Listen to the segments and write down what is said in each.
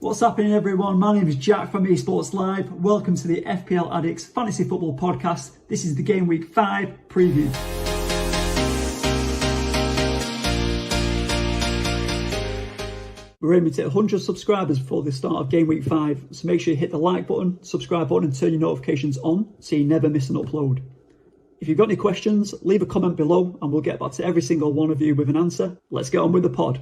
What's happening, everyone? My name is Jack from Esports Live. Welcome to the FPL Addicts Fantasy Football Podcast. This is the Game Week 5 Preview. We're aiming to hit 100 subscribers before the start of Game Week 5, so make sure you hit the like button, subscribe button and turn your notifications on so you never miss an upload. If you've got any questions, leave a comment below and we'll get back to every single one of you with an answer. Let's get on with the pod.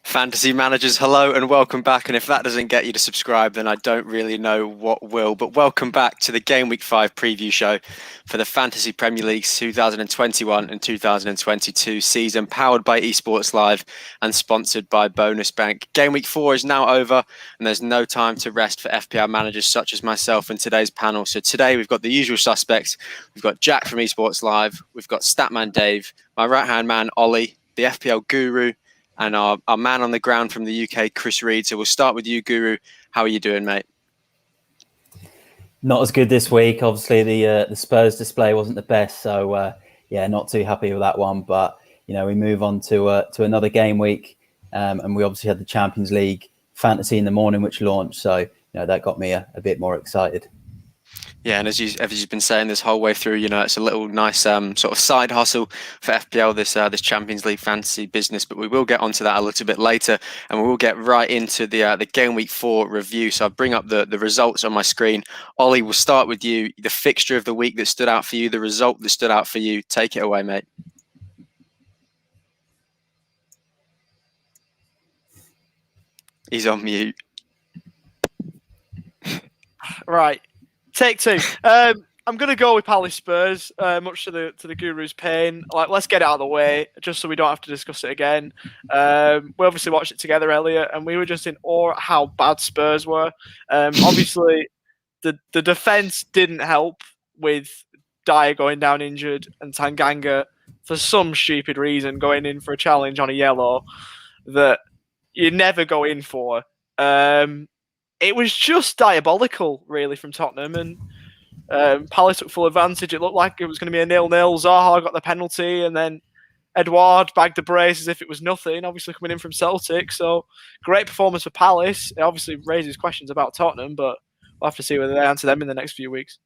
Fantasy managers, hello and welcome back. And if that doesn't get you to subscribe, then I don't really know what will. But welcome back to the Game Week 5 preview show for the Fantasy Premier League's 2021 and 2022 season, powered by Esports Live and sponsored by Bonus Bank. Game Week 4 is now over and there's no time to rest for FPL managers such as myself and today's panel. So today we've got the usual suspects. We've got Jack from Esports Live. We've got Statman Dave, my right-hand man, Ollie, the FPL Guru, and our man on the ground from the UK, Chris Reed. So we'll start with you, Guru. How are you doing, mate? Not as good this week. Obviously, the Spurs display wasn't the best. So, not too happy with that one. But, we move on to another game week. And we obviously had the Champions League Fantasy in the morning, which launched. So, that got me a bit more excited. Yeah, and as you've been saying this whole way through, it's a little nice sort of side hustle for FPL, this Champions League fantasy business. But we will get onto that a little bit later, and we will get right into the Game Week 4 review. So I'll bring up the results on my screen. Ollie, we'll start with you. The fixture of the week that stood out for you, the result that stood out for you. Take it away, mate. He's on mute. Right. Take two. I'm going to go with Palace Spurs, much to the Guru's pain. Let's get it out of the way, just so we don't have to discuss it again. We obviously watched it together earlier, and we were just in awe at how bad Spurs were. Obviously, the defence didn't help with Dyer going down injured and Tanganga, for some stupid reason, going in for a challenge on a yellow that you never go in for. It was just diabolical, really, from Tottenham, and Palace took full advantage. It looked like it was going to be a 0-0. Zaha got the penalty, and then Edouard bagged the brace as if it was nothing, obviously coming in from Celtic. So, great performance for Palace. It obviously raises questions about Tottenham, but we'll have to see whether they answer them in the next few weeks.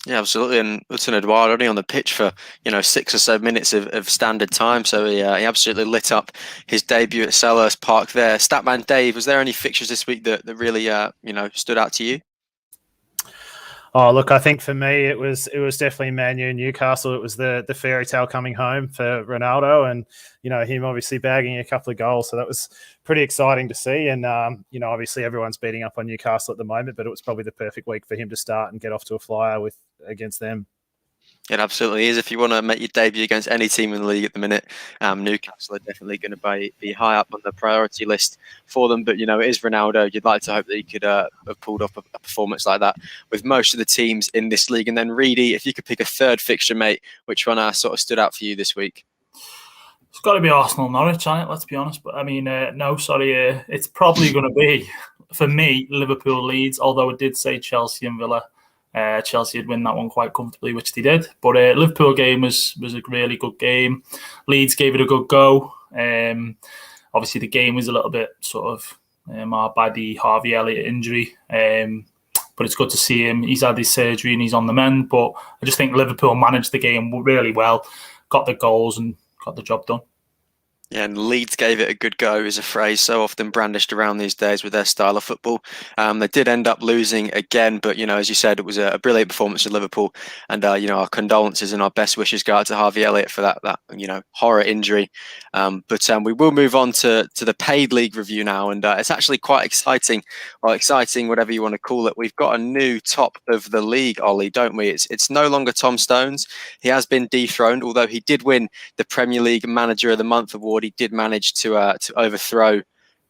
Yeah, absolutely. And Hudson Edouard only on the pitch for 6 or so minutes of standard time, so he absolutely lit up his debut at Selhurst Park there. Statman Dave, was there any fixtures this week that really stood out to you? Oh, look, I think for me it was definitely Man U Newcastle. It was the fairy tale coming home for Ronaldo, and him obviously bagging a couple of goals. So that was pretty exciting to see. And obviously everyone's beating up on Newcastle at the moment, but it was probably the perfect week for him to start and get off to a flyer against them. It absolutely is. If you want to make your debut against any team in the league at the minute, Newcastle are definitely going to be high up on the priority list for them. But, it is Ronaldo. You'd like to hope that he could have pulled off a performance like that with most of the teams in this league. And then, Reedy, if you could pick a third fixture, mate, which one sort of stood out for you this week? It's got to be Arsenal-Norwich, hasn't it? Let's be honest. But, it's probably going to be, for me, Liverpool-Leeds, although it did say Chelsea and Villa. Chelsea would win that one quite comfortably, which they did. But Liverpool game was a really good game. Leeds gave it a good go. Obviously, the game was a little bit sort of marred by the Harvey Elliott injury. But it's good to see him. He's had his surgery and he's on the mend. But I just think Liverpool managed the game really well, got the goals and got the job done. Yeah, and Leeds gave it a good go is a phrase so often brandished around these days with their style of football. They did end up losing again, but, as you said, it was a brilliant performance of Liverpool. And, our condolences and our best wishes go out to Harvey Elliott for that horror injury. But we will move on to the paid league review now. And it's actually quite exciting, whatever you want to call it. We've got a new top of the league, Ollie, don't we? It's no longer Tom Stones. He has been dethroned, although he did win the Premier League Manager of the Month award. He did manage to overthrow.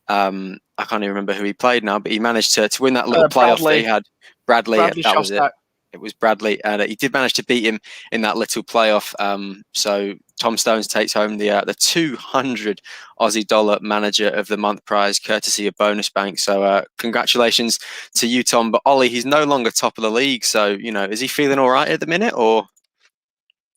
I can't even remember who he played now, but he managed to win that little playoff that he had. Bradley, that was it. It was Bradley, and he did manage to beat him in that little playoff. So Tom Stones takes home the 200 Aussie dollar Manager of the Month prize, courtesy of Bonus Bank. So congratulations to you, Tom. But Ollie, he's no longer top of the league. So is he feeling all right at the minute, or?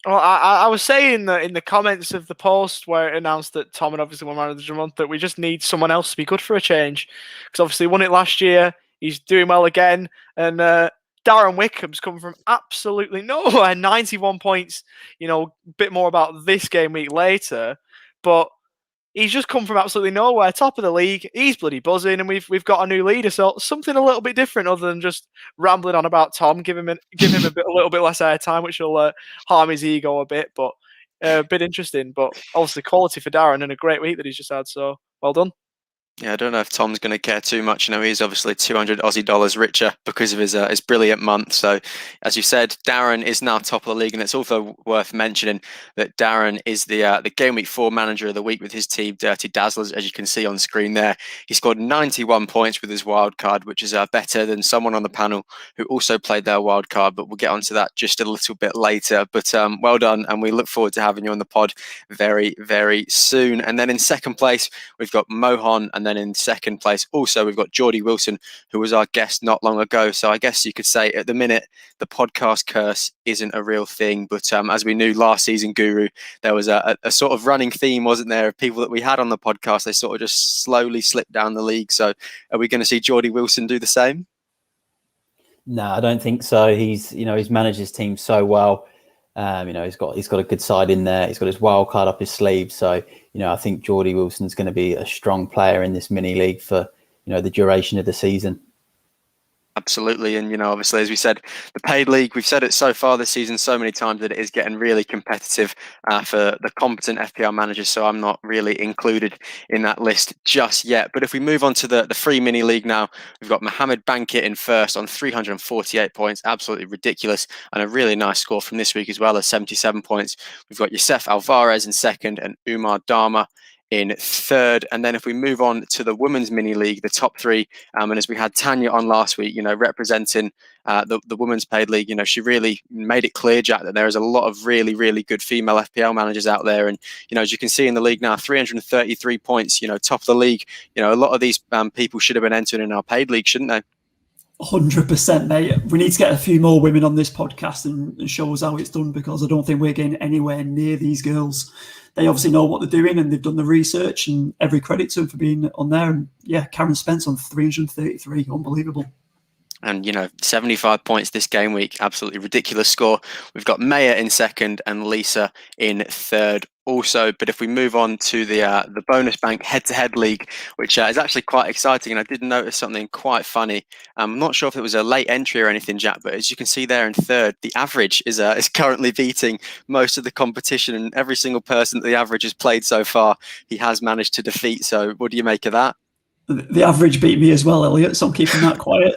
Well, I was saying that in the comments of the post where it announced that Tom had obviously won Manager of the Month, that we just need someone else to be good for a change. Because obviously he won it last year. He's doing well again. And Darren Wickham's come from absolutely nowhere. 91 points, a bit more about this game week later. But he's just come from absolutely nowhere, top of the league. He's bloody buzzing, and we've got a new leader. So something a little bit different, other than just rambling on about Tom. Give him a little bit less airtime, which will harm his ego a bit, but a bit interesting. But obviously quality for Darren, and a great week that he's just had. So well done. Yeah, I don't know if Tom's going to care too much. He's obviously 200 Aussie dollars richer because of his brilliant month. So, as you said, Darren is now top of the league, and it's also worth mentioning that Darren is the Game Week 4 Manager of the Week with his team, Dirty Dazzlers, as you can see on screen there. He scored 91 points with his wild card, which is better than someone on the panel who also played their wild card, but we'll get onto that just a little bit later. But well done, and we look forward to having you on the pod very, very soon. And then in second place, we've got Mohan, and then in second place also we've got Geordie Wilson, who was our guest not long ago. So I guess you could say at the minute the podcast curse isn't a real thing, but as we knew last season, Guru, there was a sort of running theme, wasn't there, of people that we had on the podcast. They sort of just slowly slipped down the league. So are we going to see Geordie Wilson do the same? No, I don't think so. He's managed his team so well. He's got a good side in there. He's got his wild card up his sleeve. So, I think Geordie Wilson's going to be a strong player in this mini league for, the duration of the season. Absolutely. And, obviously, as we said, the paid league, we've said it so far this season so many times that it is getting really competitive for the competent FPL managers. So I'm not really included in that list just yet. But if we move on to the free mini league now, we've got Mohamed Bankit in first on 348 points. Absolutely ridiculous. And a really nice score from this week as well as 77 points. We've got Youssef Alvarez in second and Umar Dharma in third. And then if we move on to the women's mini league, the top three, and as we had Tanya on last week, representing the women's paid league, she really made it clear, Jack, that there is a lot of really, really good female FPL managers out there. And, as you can see in the league now, 333 points, top of the league. A lot of these people should have been entered in our paid league, shouldn't they? 100%, mate. We need to get a few more women on this podcast and show us how it's done, because I don't think we're getting anywhere near these girls. They obviously know what they're doing and they've done the research, and every credit to them for being on there. And yeah, Karen Spence on 333, unbelievable. And, 75 points this game week, absolutely ridiculous score. We've got Maya in second and Lisa in third also. But if we move on to the bonus bank head-to-head league, which is actually quite exciting, and I did notice something quite funny. I'm not sure if it was a late entry or anything, Jack, but as you can see there in third, the average is currently beating most of the competition, and every single person that the average has played so far, he has managed to defeat. So what do you make of that? The average beat me as well, Elliot, so I'm keeping that quiet.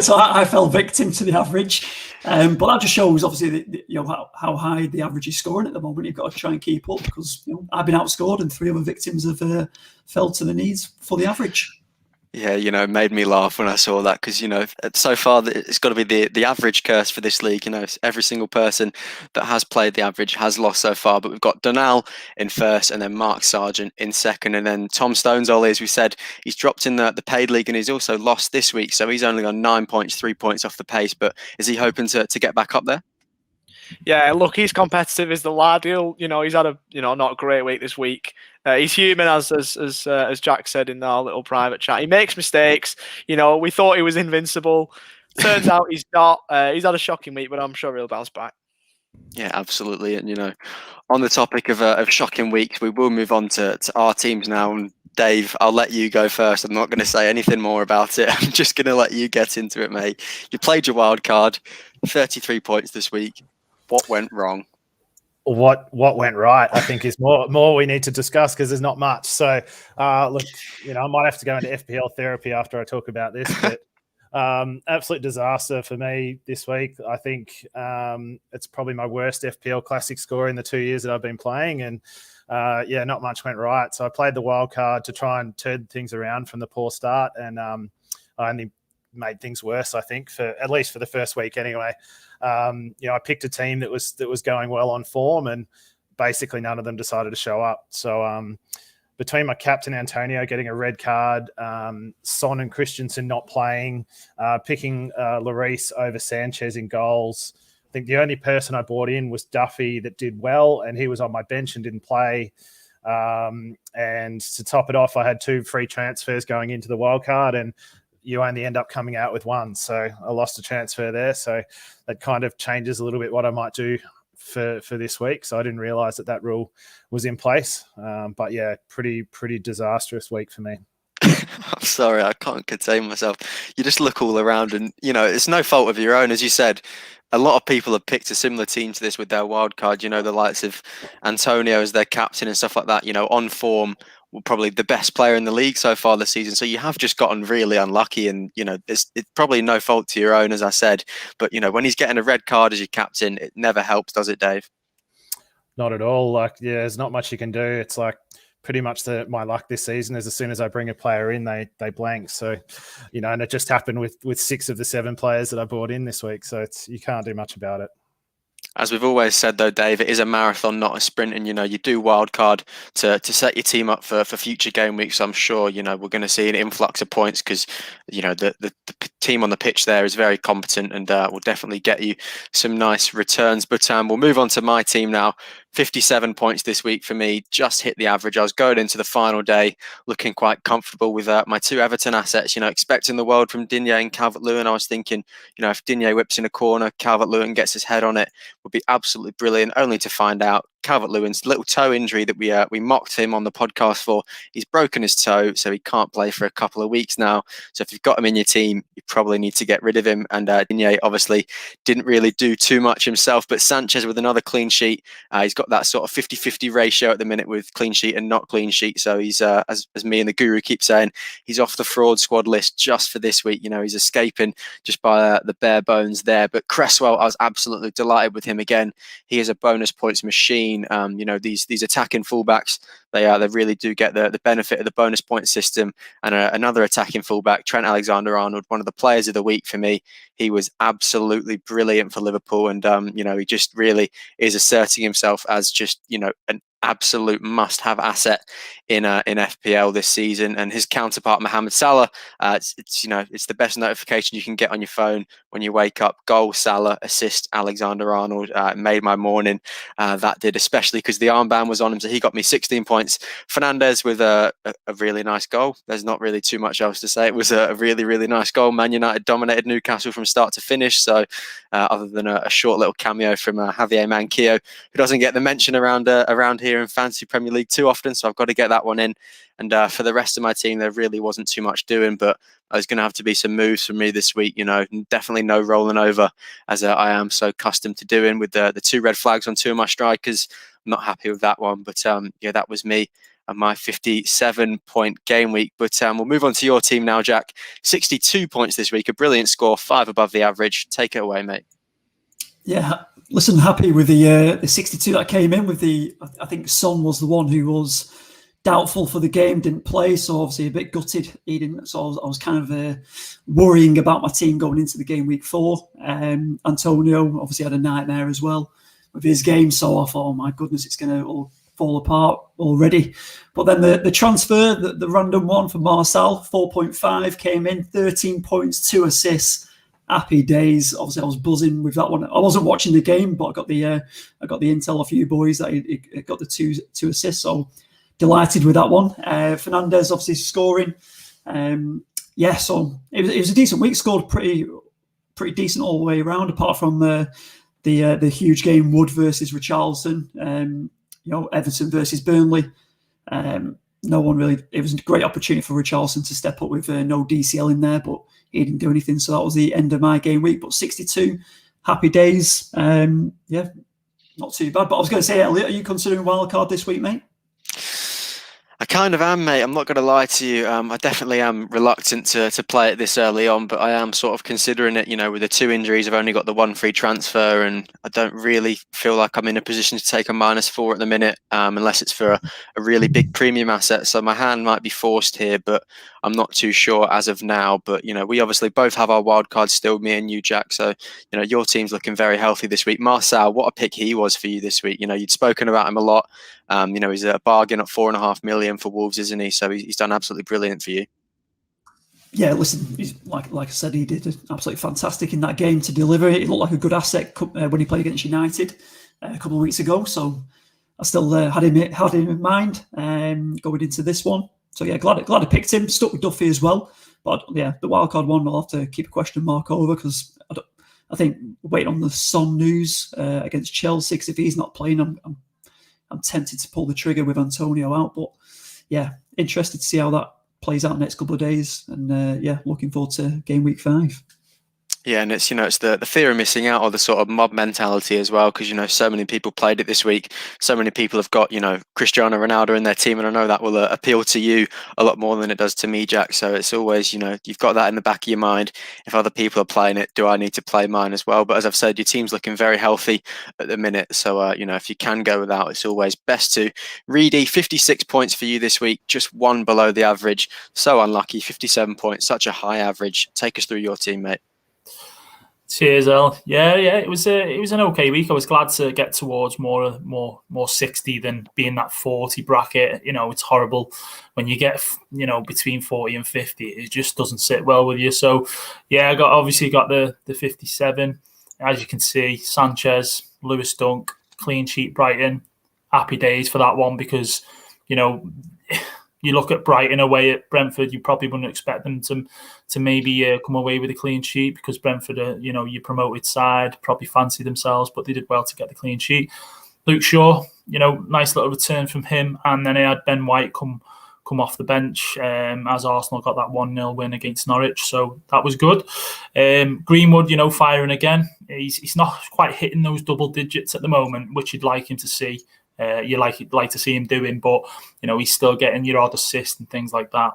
So I fell victim to the average. But that just shows, obviously, how high the average is scoring at the moment. You've got to try and keep up, because I've been outscored and three other victims have fell to the knees for the average. Yeah, it made me laugh when I saw that, because, so far it's got to be the average curse for this league. Every single person that has played the average has lost so far. But we've got Donal in first, and then Mark Sargent in second. And then Tom Stones, Ollie, as we said, he's dropped in the paid league, and he's also lost this week. So he's only on 9 points, 3 points off the pace. But is he hoping to get back up there? Yeah, look, he's competitive as the lad. He's had a not a great week this week. He's human, as Jack said in our little private chat. He makes mistakes. We thought he was invincible. Turns out he's not. He's had a shocking week, but I'm sure he'll bounce back. Yeah, absolutely. And on the topic of shocking weeks, we will move on to our teams now. And Dave, I'll let you go first. I'm not going to say anything more about it. I'm just going to let you get into it, mate. You played your wild card, 33 points this week. What went wrong? What went right, I think, is more we need to discuss, because there's not much. So, look, I might have to go into FPL therapy after I talk about this, but absolute disaster for me this week. I think it's probably my worst FPL Classic score in the 2 years that I've been playing, and not much went right. So I played the wild card to try and turn things around from the poor start, and I only made things worse, I think, at least for the first week anyway. I picked a team that was going well on form, and basically none of them decided to show up. So between my captain Antonio getting a red card, Son and Christensen not playing, picking Lloris over Sanchez in goals, think the only person I brought in was Duffy that did well, and he was on my bench and didn't play. And to top it off, I had 2 free transfers going into the wild card, and you only end up coming out with 1. So I lost a transfer there. So that kind of changes a little bit what I might do for this week. So I didn't realize that rule was in place. But yeah, pretty disastrous week for me. I'm sorry, I can't contain myself. You just look all around and, it's no fault of your own. As you said, a lot of people have picked a similar team to this with their wild card, the likes of Antonio as their captain and stuff like that, on form, probably the best player in the league so far this season. So you have just gotten really unlucky, and, it's probably no fault to your own, as I said. But, when he's getting a red card as your captain, it never helps, does it, Dave? Not at all. There's not much you can do. It's like pretty much my luck this season is as soon as I bring a player in, they blank. So, and it just happened with 6 of the 7 players that I brought in this week. So you can't do much about it. As we've always said, though, Dave, it is a marathon, not a sprint. And, you do wildcard to set your team up for future game weeks. So I'm sure, we're going to see an influx of points because, the team on the pitch there is very competent and will definitely get you some nice returns. But we'll move on to my team now. 57 points this week for me, just hit the average. I was going into the final day looking quite comfortable with my 2 Everton assets, expecting the world from Digne and Calvert-Lewin. I was thinking, if Digne whips in a corner, Calvert-Lewin gets his head on it, would be absolutely brilliant, only to find out Calvert-Lewin's little toe injury that we mocked him on the podcast for. He's broken his toe, so he can't play for a couple of weeks now. So if you've got him in your team, you probably need to get rid of him. And Digne obviously didn't really do too much himself, but Sanchez with another clean sheet. He's got that sort of 50-50 ratio at the minute with clean sheet and not clean sheet. So he's, as me and the Guru keep saying, he's off the fraud squad list just for this week. He's escaping just by the bare bones there. But Cresswell, I was absolutely delighted with him again. He is a bonus points machine. These attacking fullbacks, they really do get the benefit of the bonus point system. And another attacking fullback, Trent Alexander-Arnold, one of the players of the week for me. He was absolutely brilliant for Liverpool, and he just really is asserting himself as just an absolute must-have asset in FPL this season. And his counterpart, Mohamed Salah, it's the best notification you can get on your phone when you wake up. Goal, Salah, assist, Alexander-Arnold. Made my morning. That did, especially because the armband was on him, so he got me 16 points. Fernandes with a really nice goal. There's not really too much else to say. It was a really, really nice goal. Man United dominated Newcastle from start to finish. So other than a short little cameo from Javier Manquillo, who doesn't get the mention around here in Fantasy Premier League too often, so I've got to get that one in. And for the rest of my team, there really wasn't too much doing, but there's going to have to be some moves for me this week. Definitely no rolling over, as I am so accustomed to doing with the 2 red flags on 2 of my strikers. I'm not happy with that one, but that was me and my 57-point game week. But we'll move on to your team now, Jack. 62 points this week, a brilliant score, 5 above the average. Take it away, mate. Yeah, listen, happy with the 62 that came in with I think Son was the one who was doubtful for the game, didn't play, so obviously a bit gutted he didn't. So I was kind of worrying about my team going into the game week 4. Antonio obviously had a nightmare as well with his game, so I thought, oh my goodness, it's going to all fall apart already. But then the transfer, the random one for Marcel, 4.5 came in, 13 points, 2 assists. Happy days. Obviously, I was buzzing with that one. I wasn't watching the game, but I got the intel off you boys that he got the two assists. So delighted with that one. Fernandes obviously scoring. So it was a decent week. Scored pretty decent all the way around, apart from the huge game Wood versus Richarlison. Everton versus Burnley. No one really. It was a great opportunity for Richarlison to step up with no DCL in there, but he didn't do anything. So that was the end of my game week. But 62, happy days. Not too bad. But I was going to say, Elliot, are you considering wildcard this week, mate? I kind of am, mate. I'm not going to lie to you. I definitely am reluctant to play it this early on, but I am sort of considering it. With the 2 injuries, I've only got the 1 free transfer, and I don't really feel like I'm in a position to take a -4 at the minute, unless it's for a really big premium asset. So my hand might be forced here, but I'm not too sure as of now. But we obviously both have our wild cards still, me and you, Jack. So your team's looking very healthy this week. Marcel, what a pick he was for you this week. You'd spoken about him a lot. He's a bargain at 4.5 million for Wolves, isn't he? So he's done absolutely brilliant for you. Yeah, listen, he's, like I said, he did absolutely fantastic in that game to deliver it. He looked like a good asset when he played against United a couple of weeks ago. So I still had him in mind going into this one. So yeah, glad I picked him. Stuck with Duffy as well. But yeah, the wildcard one I'll have to keep a question mark over because I think waiting on the Son news against Chelsea. Because if he's not playing, I'm tempted to pull the trigger with Antonio out. But yeah, interested to see how that plays out next couple of days, and yeah, looking forward to game week 5. Yeah, and it's it's the fear of missing out or the sort of mob mentality as well, because so many people played it this week. So many people have got Cristiano Ronaldo in their team, and I know that will appeal to you a lot more than it does to me, Jack. So it's always you've got that in the back of your mind. If other people are playing it, do I need to play mine as well? But as I've said, your team's looking very healthy at the minute. So if you can go without, it's always best to. Reedy, 56 points for you this week, just one below the average. So unlucky, 57 points, such a high average. Take us through your team, mate. Cheers, El. Yeah. It was an okay week. I was glad to get towards more 60 than being that 40 bracket. It's horrible when you get between 40 and 50. It just doesn't sit well with you. So yeah, I obviously got the 57. As you can see, Sanchez, Lewis Dunk, clean sheet Brighton. Happy days for that one because you look at Brighton away at Brentford, you probably wouldn't expect them to maybe come away with a clean sheet because Brentford are, your promoted side, probably fancy themselves, but they did well to get the clean sheet. Luke Shaw, nice little return from him. And then I had Ben White come off the bench as Arsenal got that 1-0 win against Norwich. So that was good. Greenwood, firing again. He's not quite hitting those double digits at the moment, which you'd like him to see. You like to see him doing, but he's still getting your odd assist and things like that.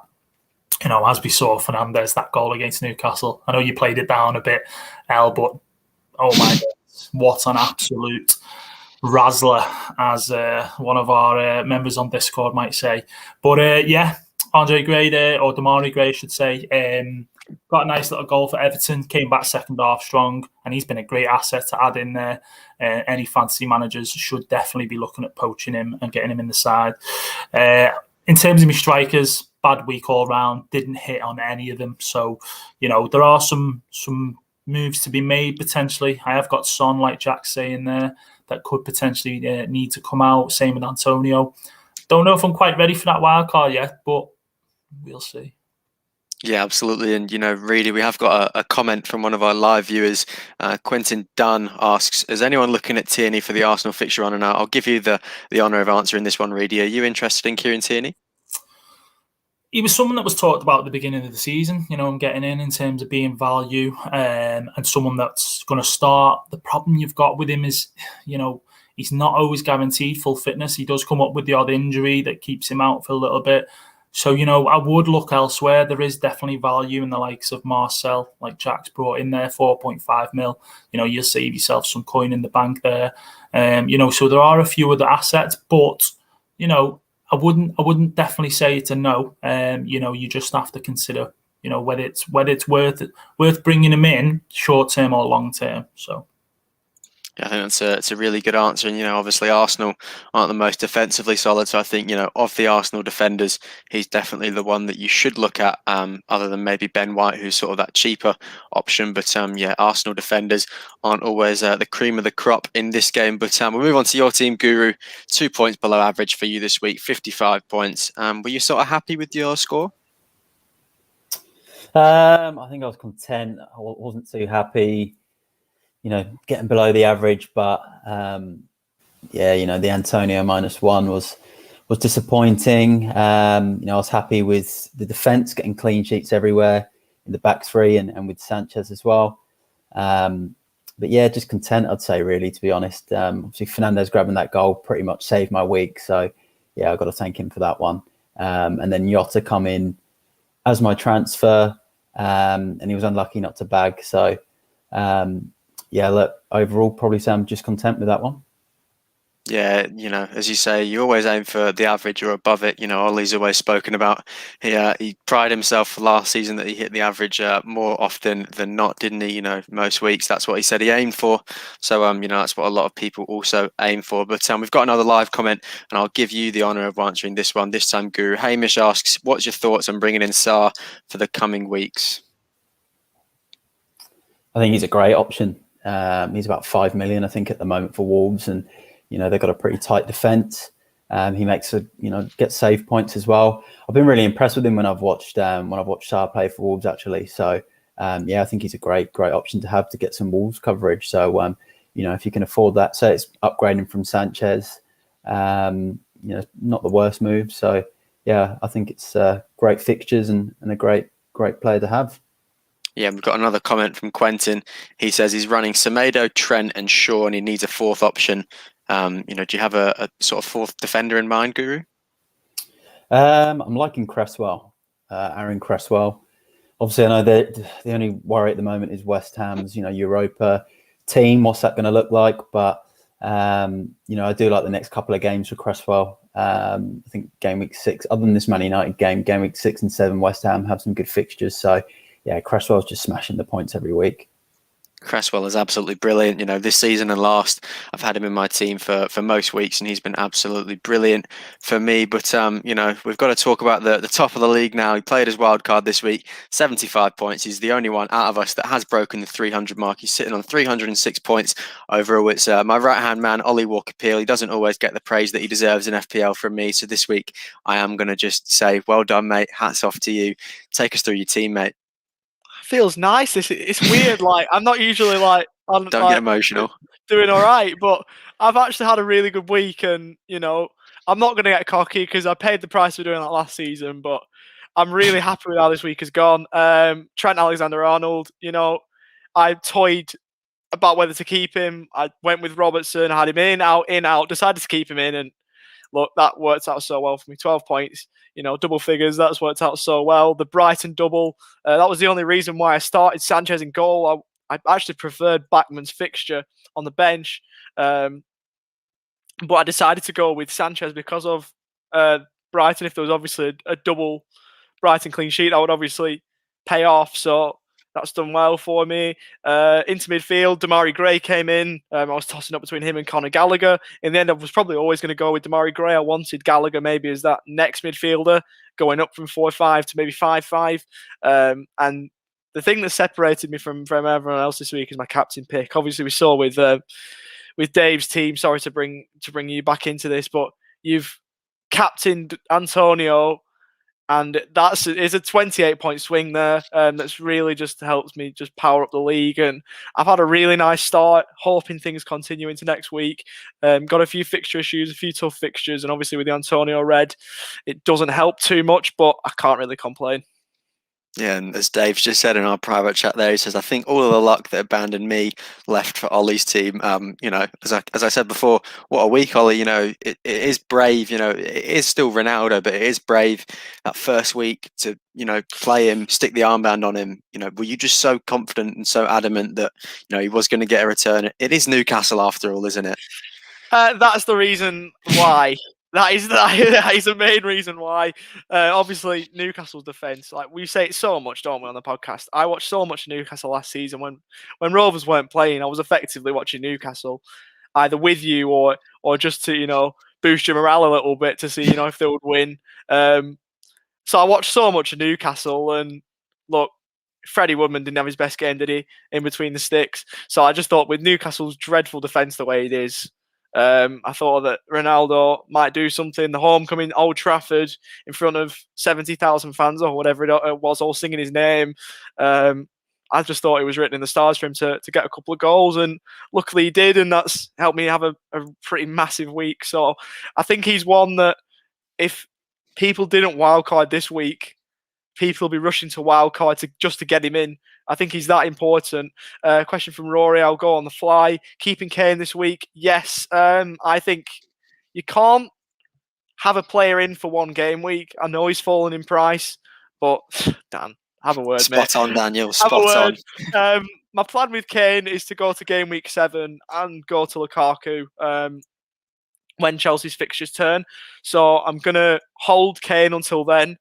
As we saw Fernandes, that goal against Newcastle. I know you played it down a bit, El, but oh my God, what an absolute razzler, as one of our members on Discord might say. But yeah, Andre Gray or Damari Gray, I should say, got a nice little goal for Everton, came back second half strong, and he's been a great asset to add in there. Any fantasy managers should definitely be looking at poaching him and getting him in the side. In terms of my strikers, bad week all round, didn't hit on any of them. So, there are some moves to be made potentially. I have got Son, like Jack's saying there, that could potentially need to come out. Same with Antonio. Don't know if I'm quite ready for that wild card yet, but we'll see. Yeah, absolutely. And, really, we have got a comment from one of our live viewers. Quentin Dunn asks, is anyone looking at Tierney for the Arsenal fixture on and out? I'll give you the honour of answering this one, Reedy. Are you interested in Kieran Tierney? He was someone that was talked about at the beginning of the season, I'm getting in terms of being value and someone that's going to start. The problem you've got with him is, he's not always guaranteed full fitness. He does come up with the odd injury that keeps him out for a little bit. So, I would look elsewhere. There is definitely value in the likes of Marcel, like Jack's brought in there, 4.5 mil. You'll save yourself some coin in the bank there. So there are a few other assets, but, I wouldn't definitely say it's a no. You just have to consider, whether it's worth bringing him in short term or long term. So. Yeah, I think it's a really good answer. And, obviously Arsenal aren't the most defensively solid. So I think, of the Arsenal defenders, he's definitely the one that you should look at, other than maybe Ben White, who's sort of that cheaper option. But yeah, Arsenal defenders aren't always the cream of the crop in this game. But we'll move on to your team, Guru. 2 points below average for you this week, 55 points. Were you sort of happy with your score? I think I was content. I wasn't too happy. Getting below the average, but yeah, the Antonio -1 was disappointing. I was happy with the defence getting clean sheets everywhere in the back three and with Sanchez as well. But yeah, just content, I'd say, really, to be honest. Obviously, Fernandes grabbing that goal pretty much saved my week. So yeah, I've got to thank him for that one. And then Jota come in as my transfer, and he was unlucky not to bag. So yeah, look, overall, probably say I'm just content with that one. Yeah, as you say, you always aim for the average or above it. Ollie's always spoken about. He prided himself last season that he hit the average more often than not, didn't he? Most weeks that's what he said he aimed for. So that's what a lot of people also aim for. But we've got another live comment, and I'll give you the honour of answering this one. This time, Guru Hamish asks, "What's your thoughts on bringing in Sarr for the coming weeks?" I think he's a great option. He's about 5 million, I think, at the moment for Wolves, and they've got a pretty tight defence. He makes gets save points as well. I've been really impressed with him when I've watched Sarr play for Wolves, actually. So I think he's a great option to have to get some Wolves coverage. So if you can afford that, so it's upgrading from Sanchez. Not the worst move. So yeah, I think it's great fixtures and a great player to have. Yeah, we've got another comment from Quentin. He says he's running Semedo, Trent, and Shaw, and he needs a fourth option. Do you have a sort of fourth defender in mind, Guru? I'm liking Cresswell, Aaron Cresswell. Obviously, I know that the only worry at the moment is West Ham's, Europa team. What's that going to look like? But I do like the next couple of games for Cresswell. I think game week 6, other than this Man United game week 6 and 7, West Ham have some good fixtures. So yeah, Cresswell's just smashing the points every week. Cresswell is absolutely brilliant. This season and last, I've had him in my team for most weeks, and he's been absolutely brilliant for me. But we've got to talk about the top of the league now. He played his wild card this week, 75 points. He's the only one out of us that has broken the 300 mark. He's sitting on 306 points overall. It's my right-hand man, Ollie Walker-Peel. He doesn't always get the praise that he deserves in FPL from me. So this week, I am going to just say, well done, mate. Hats off to you. Take us through your team, mate. Feels nice. It's weird. Like, I'm not usually Don't get emotional. Doing all right, but I've actually had a really good week, and I'm not going to get cocky because I paid the price for doing that last season, but I'm really happy with how this week has gone. Trent Alexander-Arnold, I toyed about whether to keep him. I went with Robertson, had him in, out, decided to keep him in, and look, that worked out so well for me. 12 points, double figures. That's worked out so well. The Brighton double, that was the only reason why I started Sanchez in goal. I actually preferred Backman's fixture on the bench, but I decided to go with Sanchez because of Brighton. If there was obviously a double Brighton clean sheet, that would obviously pay off. So that's done well for me. Into midfield, Damari Gray came in. I was tossing up between him and Conor Gallagher. In the end, I was probably always going to go with Damari Gray. I wanted Gallagher maybe as that next midfielder, going up from 4-5 to maybe 5-5. And the thing that separated me from everyone else this week is my captain pick. Obviously, we saw with Dave's team. Sorry to bring you back into this, but you've captained Antonio. And that's a 28-point swing there. That's really just helps me just power up the league. And I've had a really nice start, hoping things continue into next week. Got a few fixture issues, a few tough fixtures. And obviously with the Antonio red, it doesn't help too much, but I can't really complain. Yeah, and as Dave's just said in our private chat there, he says, I think all of the luck that abandoned me left for Ollie's team. As I said before, what a week, Ollie. It is brave. It is still Ronaldo, but it is brave that first week to, play him, stick the armband on him. Were you just so confident and so adamant that, he was going to get a return? It is Newcastle after all, isn't it? That's the reason why. That is the main reason why. Obviously, Newcastle's defence. Like, we say it so much, don't we, on the podcast? I watched so much Newcastle last season when Rovers weren't playing. I was effectively watching Newcastle, either with you or just to boost your morale a little bit to see if they would win. So I watched so much of Newcastle, and look, Freddie Woodman didn't have his best game, did he? In between the sticks. So I just thought with Newcastle's dreadful defence the way it is. I thought that Ronaldo might do something. The homecoming, Old Trafford, in front of 70,000 fans or whatever it was, all singing his name. I just thought it was written in the stars for him to get a couple of goals, and luckily he did, and that's helped me have a pretty massive week. So I think he's one that if people didn't wildcard this week, people will be rushing to wildcard just to get him in. I think he's that important. Question from Rory. I'll go on the fly. Keeping Kane this week. Yes. I think you can't have a player in for one game week. I know he's fallen in price, but Dan, have a word, mate. Spot on, Daniel. Spot on. My plan with Kane is to go to game week 7 and go to Lukaku. when Chelsea's fixtures turn. So I'm going to hold Kane until then.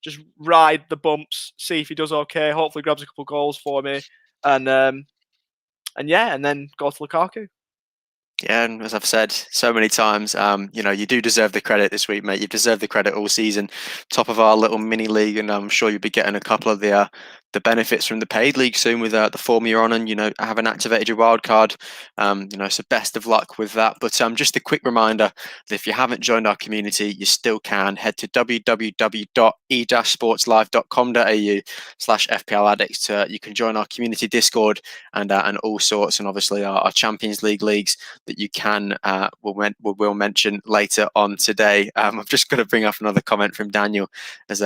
Just ride the bumps, see if he does okay. Hopefully grabs a couple of goals for me. And then go to Lukaku. Yeah, and as I've said so many times, you do deserve the credit this week, mate. You've deserved the credit all season. Top of our little mini league, and I'm sure you'll be getting a couple of the benefits from the paid league soon with the form you're on, and haven't activated your wild card. So best of luck with that. But just a quick reminder that if you haven't joined our community, you still can. Head to www.e-sportslive.com.au/FPL Addicts. You can join our community Discord and all sorts, and obviously our Champions League leagues that you can we'll mention later on today. I've just got to bring up another comment from Daniel, as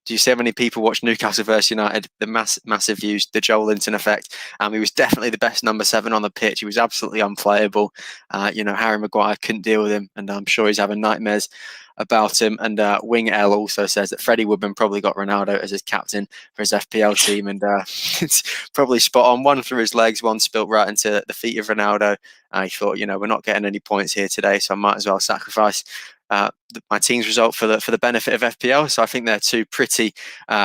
do you see how many people watch Newcastle versus United? The massive views, the Joel Linton effect. He was definitely the best number 7 on the pitch. He was absolutely unplayable. Harry Maguire couldn't deal with him, and I'm sure he's having nightmares about him. And Wing L also says that Freddie Woodman probably got Ronaldo as his captain for his FPL team, and it's probably spot on. One through his legs, one spilt right into the feet of Ronaldo. He thought, we're not getting any points here today, so I might as well sacrifice my team's result for the benefit of FPL. So I think they're two pretty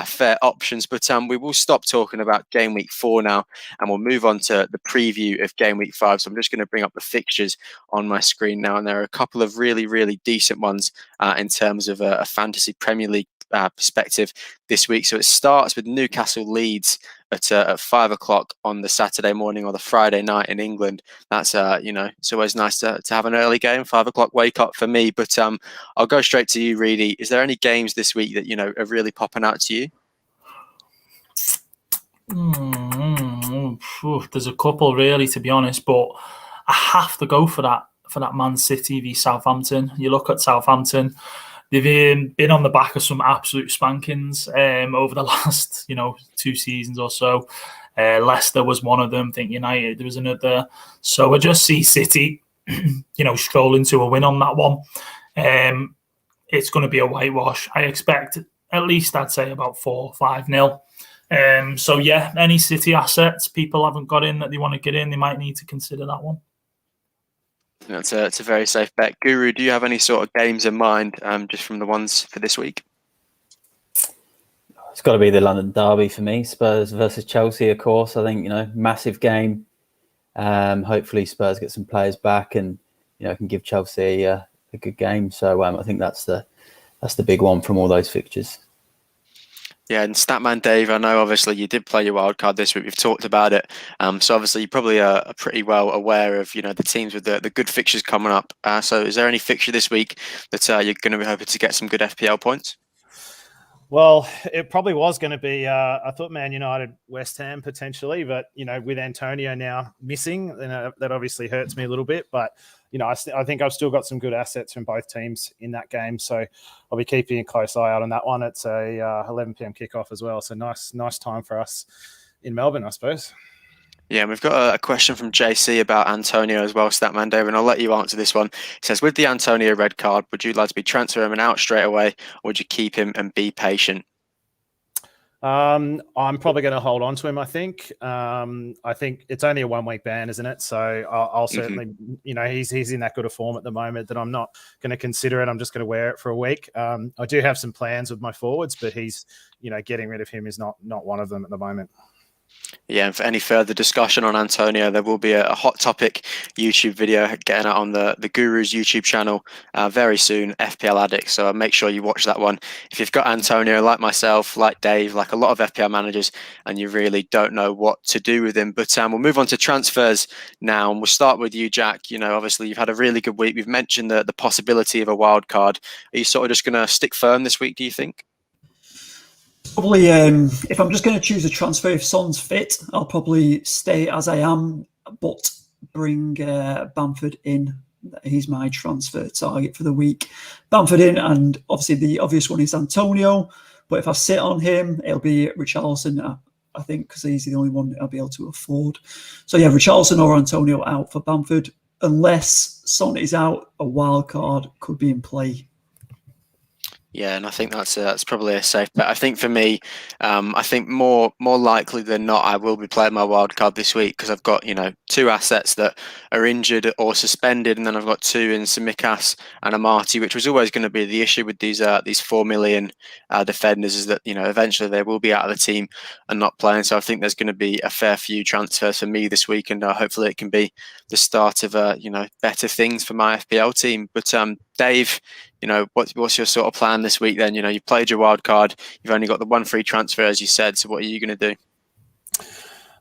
fair options. But we will stop talking about game week 4 now, and we'll move on to the preview of game week 5. So I'm just going to bring up the fixtures on my screen now, and there are a couple of really, really decent ones in terms of a fantasy Premier League perspective this week. So it starts with Newcastle Leeds at 5 o'clock on the Saturday morning or the Friday night in England. That's it's always nice to have an early game, 5 o'clock wake up for me. But I'll go straight to you, Reedy. Is there any games this week that are really popping out to you? There's a couple really, to be honest, but I have to go for that Man City v Southampton. You look at Southampton, they've been on the back of some absolute spankings over the last 2 seasons or so. Leicester was one of them. I think United, there was another. So I just see City strolling to a win on that one. It's going to be a whitewash. I expect at least, I'd say, about 4-5-0. So yeah, any City assets people haven't got in that they want to get in, they might need to consider that one. It's a very safe bet. Guru, do you have any sort of games in mind, just from the ones for this week? It's got to be the London derby for me. Spurs versus Chelsea, of course. I think, massive game. Hopefully Spurs get some players back and, can give Chelsea a good game. So I think that's the big one from all those fixtures. Yeah, and Statman Dave, I know obviously you did play your wild card this week. We've talked about it. So obviously you probably are pretty well aware of, the teams with the good fixtures coming up. So is there any fixture this week that you're going to be hoping to get some good FPL points? Well, it probably was going to be, I thought Man United, West Ham potentially, but, with Antonio now missing, that obviously hurts me a little bit. But, I think I've still got some good assets from both teams in that game. So I'll be keeping a close eye out on that one. It's a 11 p.m. kickoff as well. So nice time for us in Melbourne, I suppose. Yeah, and we've got a question from JC about Antonio as well, Statman Dave, and I'll let you answer this one. It says, with the Antonio red card, would you like to be transfer him and out straight away, or would you keep him and be patient? I'm probably going to hold on to him, I think. I think it's only a 1-week ban, isn't it? So I'll certainly, he's in that good a form at the moment that I'm not going to consider it. I'm just going to wear it for a week. I do have some plans with my forwards, but he's, getting rid of him is not one of them at the moment. Yeah, and for any further discussion on Antonio, there will be a hot topic YouTube video getting out on the Guru's YouTube channel very soon, FPL Addicts. So make sure you watch that one. If you've got Antonio, like myself, like Dave, like a lot of FPL managers, and you really don't know what to do with him. But we'll move on to transfers now, and we'll start with you, Jack. Obviously you've had a really good week. We've mentioned the possibility of a wild card. Are you sort of just going to stick firm this week, do you think? Probably, if I'm just going to choose a transfer, if Son's fit, I'll probably stay as I am, but bring Bamford in. He's my transfer target for the week. Bamford in, and obviously the obvious one is Antonio, but if I sit on him, it'll be Richarlison, I think, because he's the only one I'll be able to afford. So yeah, Richarlison or Antonio out for Bamford. Unless Son is out, a wild card could be in play. Yeah, and I think that's probably a safe bet. I think for me, I think more likely than not, I will be playing my wild card this week because I've got 2 assets that are injured or suspended, and then I've got 2 in Simikas and Amati, which was always going to be the issue with these 4 million defenders, is that eventually they will be out of the team and not playing. So I think there's going to be a fair few transfers for me this week, and hopefully it can be the start of better things for my FPL team. But Dave, what's your sort of plan this week then? You played your wild card. You've only got the 1 free transfer, as you said. So what are you going to do?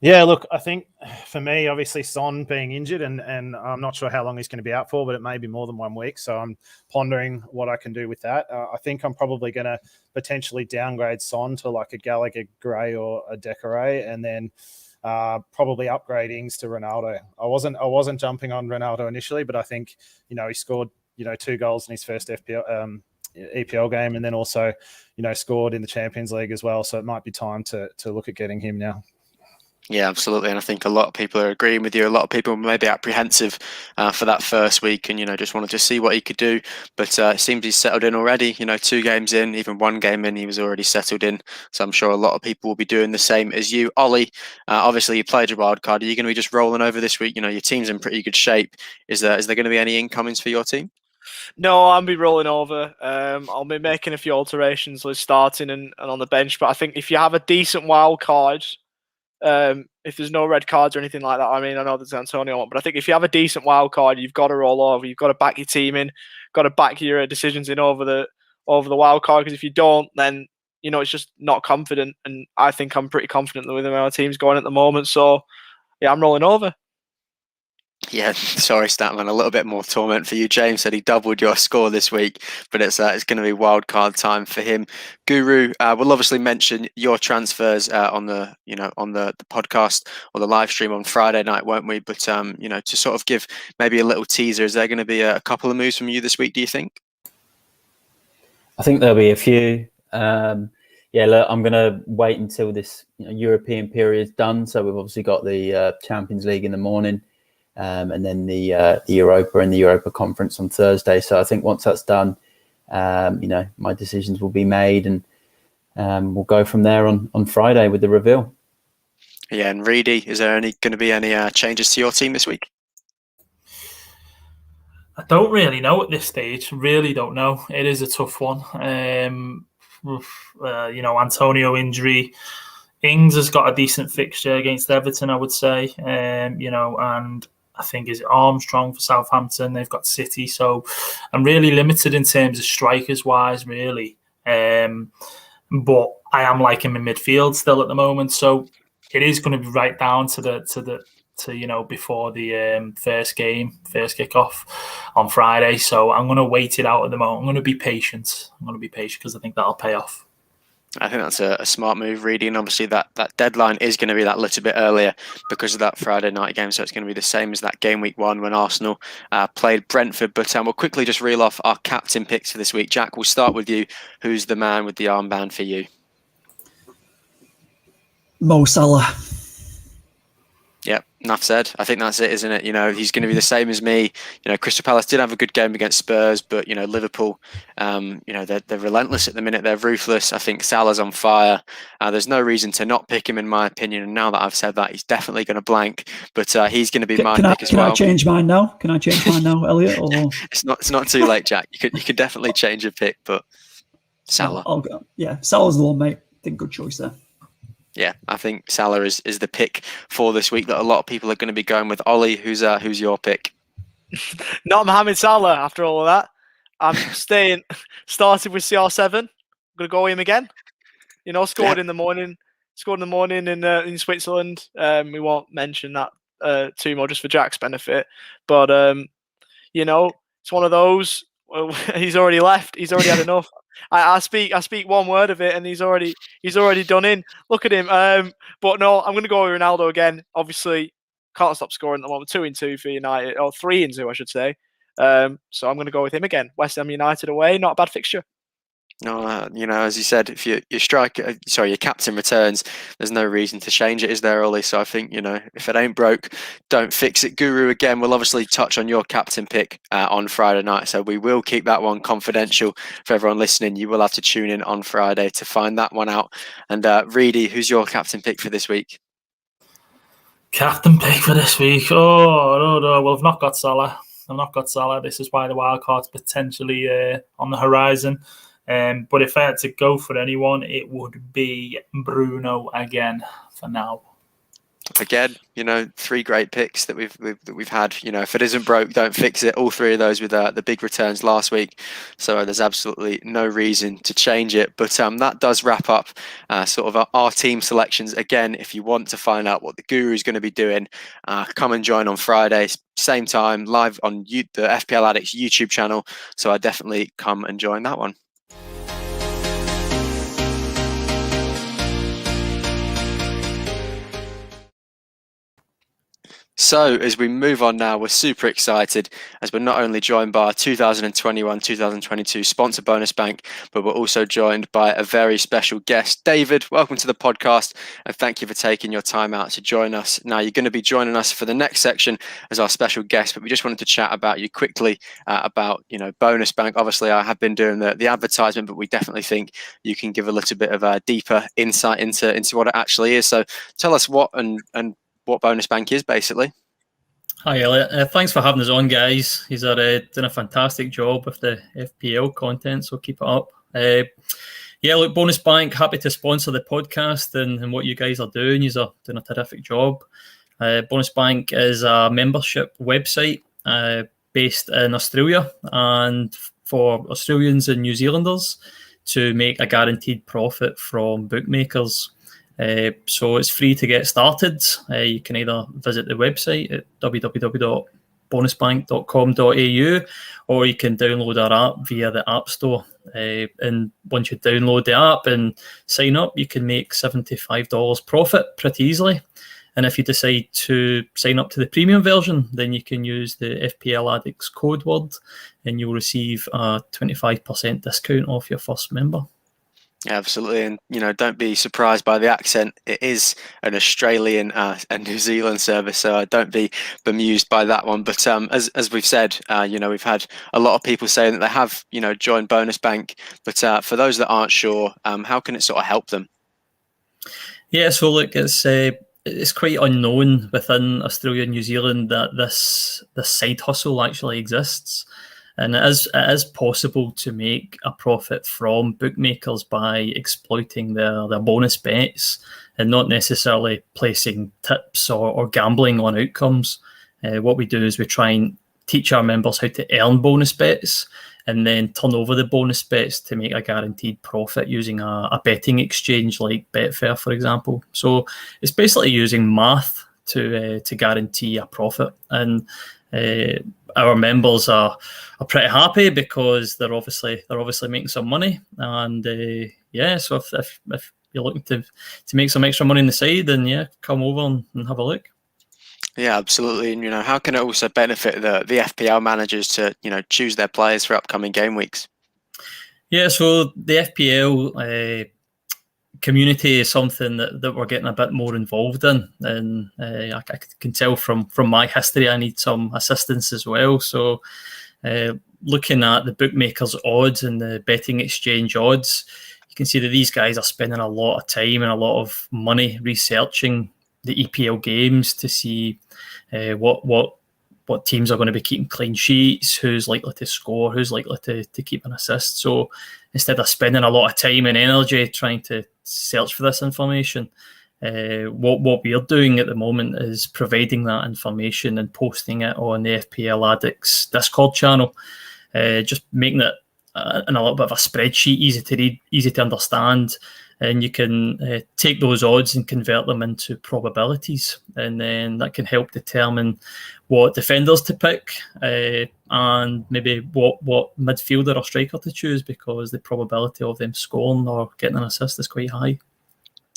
Yeah, look, I think for me, obviously Son being injured, and I'm not sure how long he's going to be out for, but it may be more than 1 week. So I'm pondering what I can do with that. I think I'm probably going to potentially downgrade Son to like a Gallagher Gray or a Decoré, and then probably upgrade Ings to Ronaldo. I wasn't jumping on Ronaldo initially, but I think he scored 2 goals in his first EPL game, and then also scored in the Champions League as well. So it might be time to look at getting him now. Yeah, absolutely. And I think a lot of people are agreeing with you. A lot of people may be apprehensive for that first week and, just wanted to see what he could do. But it seems he's settled in already. 2 games in, even 1 game in, he was already settled in. So I'm sure a lot of people will be doing the same as you. Ollie, obviously you played your wild card. Are you going to be just rolling over this week? Your team's in pretty good shape. Is there going to be any incomings for your team? No, I'll be rolling over. I'll be making a few alterations with starting and on the bench. But I think if you have a decent wild card, if there's no red cards or anything like that, I mean, I know there's Antonio on, but I think if you have a decent wild card, you've got to roll over. You've got to back your team in, got to back your decisions in over the wild card. Because if you don't, then it's just not confident. And I think I'm pretty confident with where our team's going at the moment. So yeah, I'm rolling over. Yeah, sorry, Statman. A little bit more torment for you. James said he doubled your score this week, but it's going to be wild card time for him. Guru, we'll obviously mention your transfers on the podcast or the live stream on Friday night, won't we? But to sort of give maybe a little teaser, is there going to be a couple of moves from you this week? Do you think? I think there'll be a few. Look, I'm going to wait until this European period is done. So we've obviously got the Champions League in the morning. And then the Europa and the Europa Conference on Thursday. So I think once that's done, my decisions will be made, and we'll go from there on Friday with the reveal. Yeah, and Reedy, is there going to be any changes to your team this week? I don't really know at this stage. Really don't know. It is a tough one. Antonio injury. Ings has got a decent fixture against Everton, I would say. And I think is Armstrong for Southampton. They've got City, so I'm really limited in terms of strikers wise, really. But I am liking in midfield still at the moment, so it is going to be right down to before the first kickoff on Friday. So I'm going to wait it out at the moment. I'm going to be patient. Because I think that'll pay off. I think that's a smart move, Reedy, and obviously that deadline is going to be that little bit earlier because of that Friday night game, so it's going to be the same as that game week 1 when Arsenal played Brentford. But we'll quickly just reel off our captain picks for this week. Jack, we'll start with you. Who's the man with the armband for you? Mo Salah. Yep, enough said. I think that's it, isn't it? He's going to be the same as me. Crystal Palace did have a good game against Spurs, but Liverpool, they're relentless at the minute. They're ruthless. I think Salah's on fire. There's no reason to not pick him, in my opinion. And now that I've said that, he's definitely going to blank. But he's going to be my pick as well. Can I change mine now? Elliot? Or... It's not too late, Jack. You could definitely change your pick, but Salah. I'll go. Yeah, Salah's the one, mate. I think good choice there. Yeah, I think Salah is the pick for this week that a lot of people are going to be going with. Ollie, who's your pick? Not Mohamed Salah after all of that. I'm started with CR7. I'm going to go him again. Scored in the morning. Scored in the morning in Switzerland. We won't mention that too much just for Jack's benefit. But, it's one of those. He's already left. He's already had enough. I speak one word of it, and he's already done in. Look at him. But no, I'm going to go with Ronaldo again. Obviously, can't stop scoring at the moment. 2-2 for United, or 3-2, I should say. So I'm going to go with him again. West Ham United away, not a bad fixture. No, as you said, if your captain returns, there's no reason to change it, is there, Ollie? So I think, if it ain't broke, don't fix it. Guru, again, we'll obviously touch on your captain pick on Friday night, so we will keep that one confidential for everyone listening. You will have to tune in on Friday to find that one out. And Reedy, who's your captain pick for this week? Captain pick for this week? Oh, no. Well, I've not got Salah. This is why the wild card's potentially on the horizon. But if I had to go for anyone, it would be Bruno again for now. Again, 3 great picks that we've had. If it isn't broke, don't fix it. All 3 of those with the big returns last week, so there's absolutely no reason to change it. But that does wrap up sort of our team selections. Again, if you want to find out what the Guru is going to be doing, come and join on Friday, same time, live on the FPL Addicts YouTube channel. So I definitely come and join that one. So as we move on now, we're super excited as we're not only joined by our 2021-2022 sponsor Bonus Bank, but we're also joined by a very special guest. David, welcome to the podcast, and thank you for taking your time out to join us. Now, you're going to be joining us for the next section as our special guest, but we just wanted to chat about you quickly about, Bonus Bank. Obviously, I have been doing the advertisement, but we definitely think you can give a little bit of a deeper insight into what it actually is. So tell us what what Bonus Bank is, basically. Hi, Elliot. Thanks for having us on, guys. He's doing a fantastic job with the FPL content, so keep it up. Look, Bonus Bank, happy to sponsor the podcast and what you guys are doing. You're doing a terrific job. Bonus Bank is a membership website based in Australia, and for Australians and New Zealanders to make a guaranteed profit from bookmakers. So it's free to get started. You can either visit the website at www.bonusbank.com.au, or you can download our app via the App Store. And once you download the app and sign up, you can make $75 profit pretty easily. And if you decide to sign up to the premium version, then you can use the FPL Addicts code word and you'll receive a 25% discount off your first member. Yeah, absolutely. And, don't be surprised by the accent. It is an Australian and New Zealand service, so don't be bemused by that one. But as we've said, we've had a lot of people saying that they have, joined Bonus Bank. But for those that aren't sure, how can it sort of help them? Yeah, so look, it's quite unknown within Australia and New Zealand that this side hustle actually exists. And it is possible to make a profit from bookmakers by exploiting their bonus bets and not necessarily placing tips or gambling on outcomes. What we do is we try and teach our members how to earn bonus bets and then turn over the bonus bets to make a guaranteed profit using a betting exchange like Betfair, for example. So it's basically using math to guarantee a profit. And our members are pretty happy because they're obviously making some money, and so if you're looking to make some extra money on the side, then come over and have a look. Yeah, absolutely. And how can it also benefit the FPL managers to choose their players for upcoming game weeks? Yeah, so the FPL community is something that we're getting a bit more involved in, and I can tell from my history I need some assistance as well. So looking at the bookmakers odds and the betting exchange odds, you can see that these guys are spending a lot of time and a lot of money researching the EPL games to see what teams are going to be keeping clean sheets, who's likely to score, who's likely to keep an assist. So instead of spending a lot of time and energy trying to search for this information, what we're doing at the moment is providing that information and posting it on the FPL Addicts Discord channel, just making it in a little bit of a spreadsheet, easy to read, easy to understand. And you can take those odds and convert them into probabilities, and then that can help determine what defenders to pick and maybe what midfielder or striker to choose, because the probability of them scoring or getting an assist is quite high.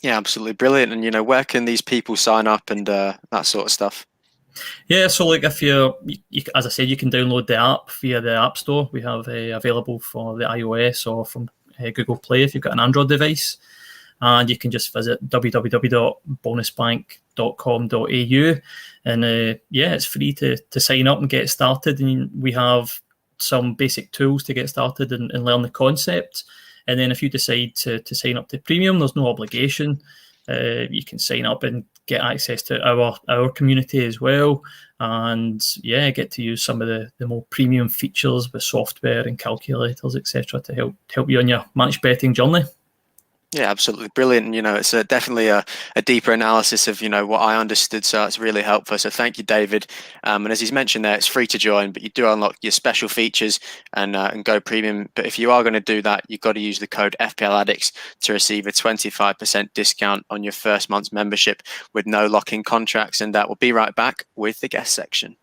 Yeah, absolutely brilliant. And where can these people sign up and that sort of stuff? Yeah, so like if you as I said, you can download the app via the App Store. We have available for the iOS or from Google Play if you've got an Android device. And you can just visit www.bonusbank.com.au. And it's free to sign up and get started. And we have some basic tools to get started and learn the concept. And then if you decide to sign up to premium, there's no obligation. You can sign up and get access to our community as well. And get to use some of the more premium features with software and calculators, etc., to help you on your match betting journey. Yeah, absolutely brilliant. And, it's definitely a deeper analysis of, what I understood. So it's really helpful. So thank you, David. And as he's mentioned there, it's free to join, but you do unlock your special features and go premium. But if you are going to do that, you've got to use the code FPL Addicts to receive a 25% discount on your first month's membership with no lock-in contracts. And we'll be right back with the guest section.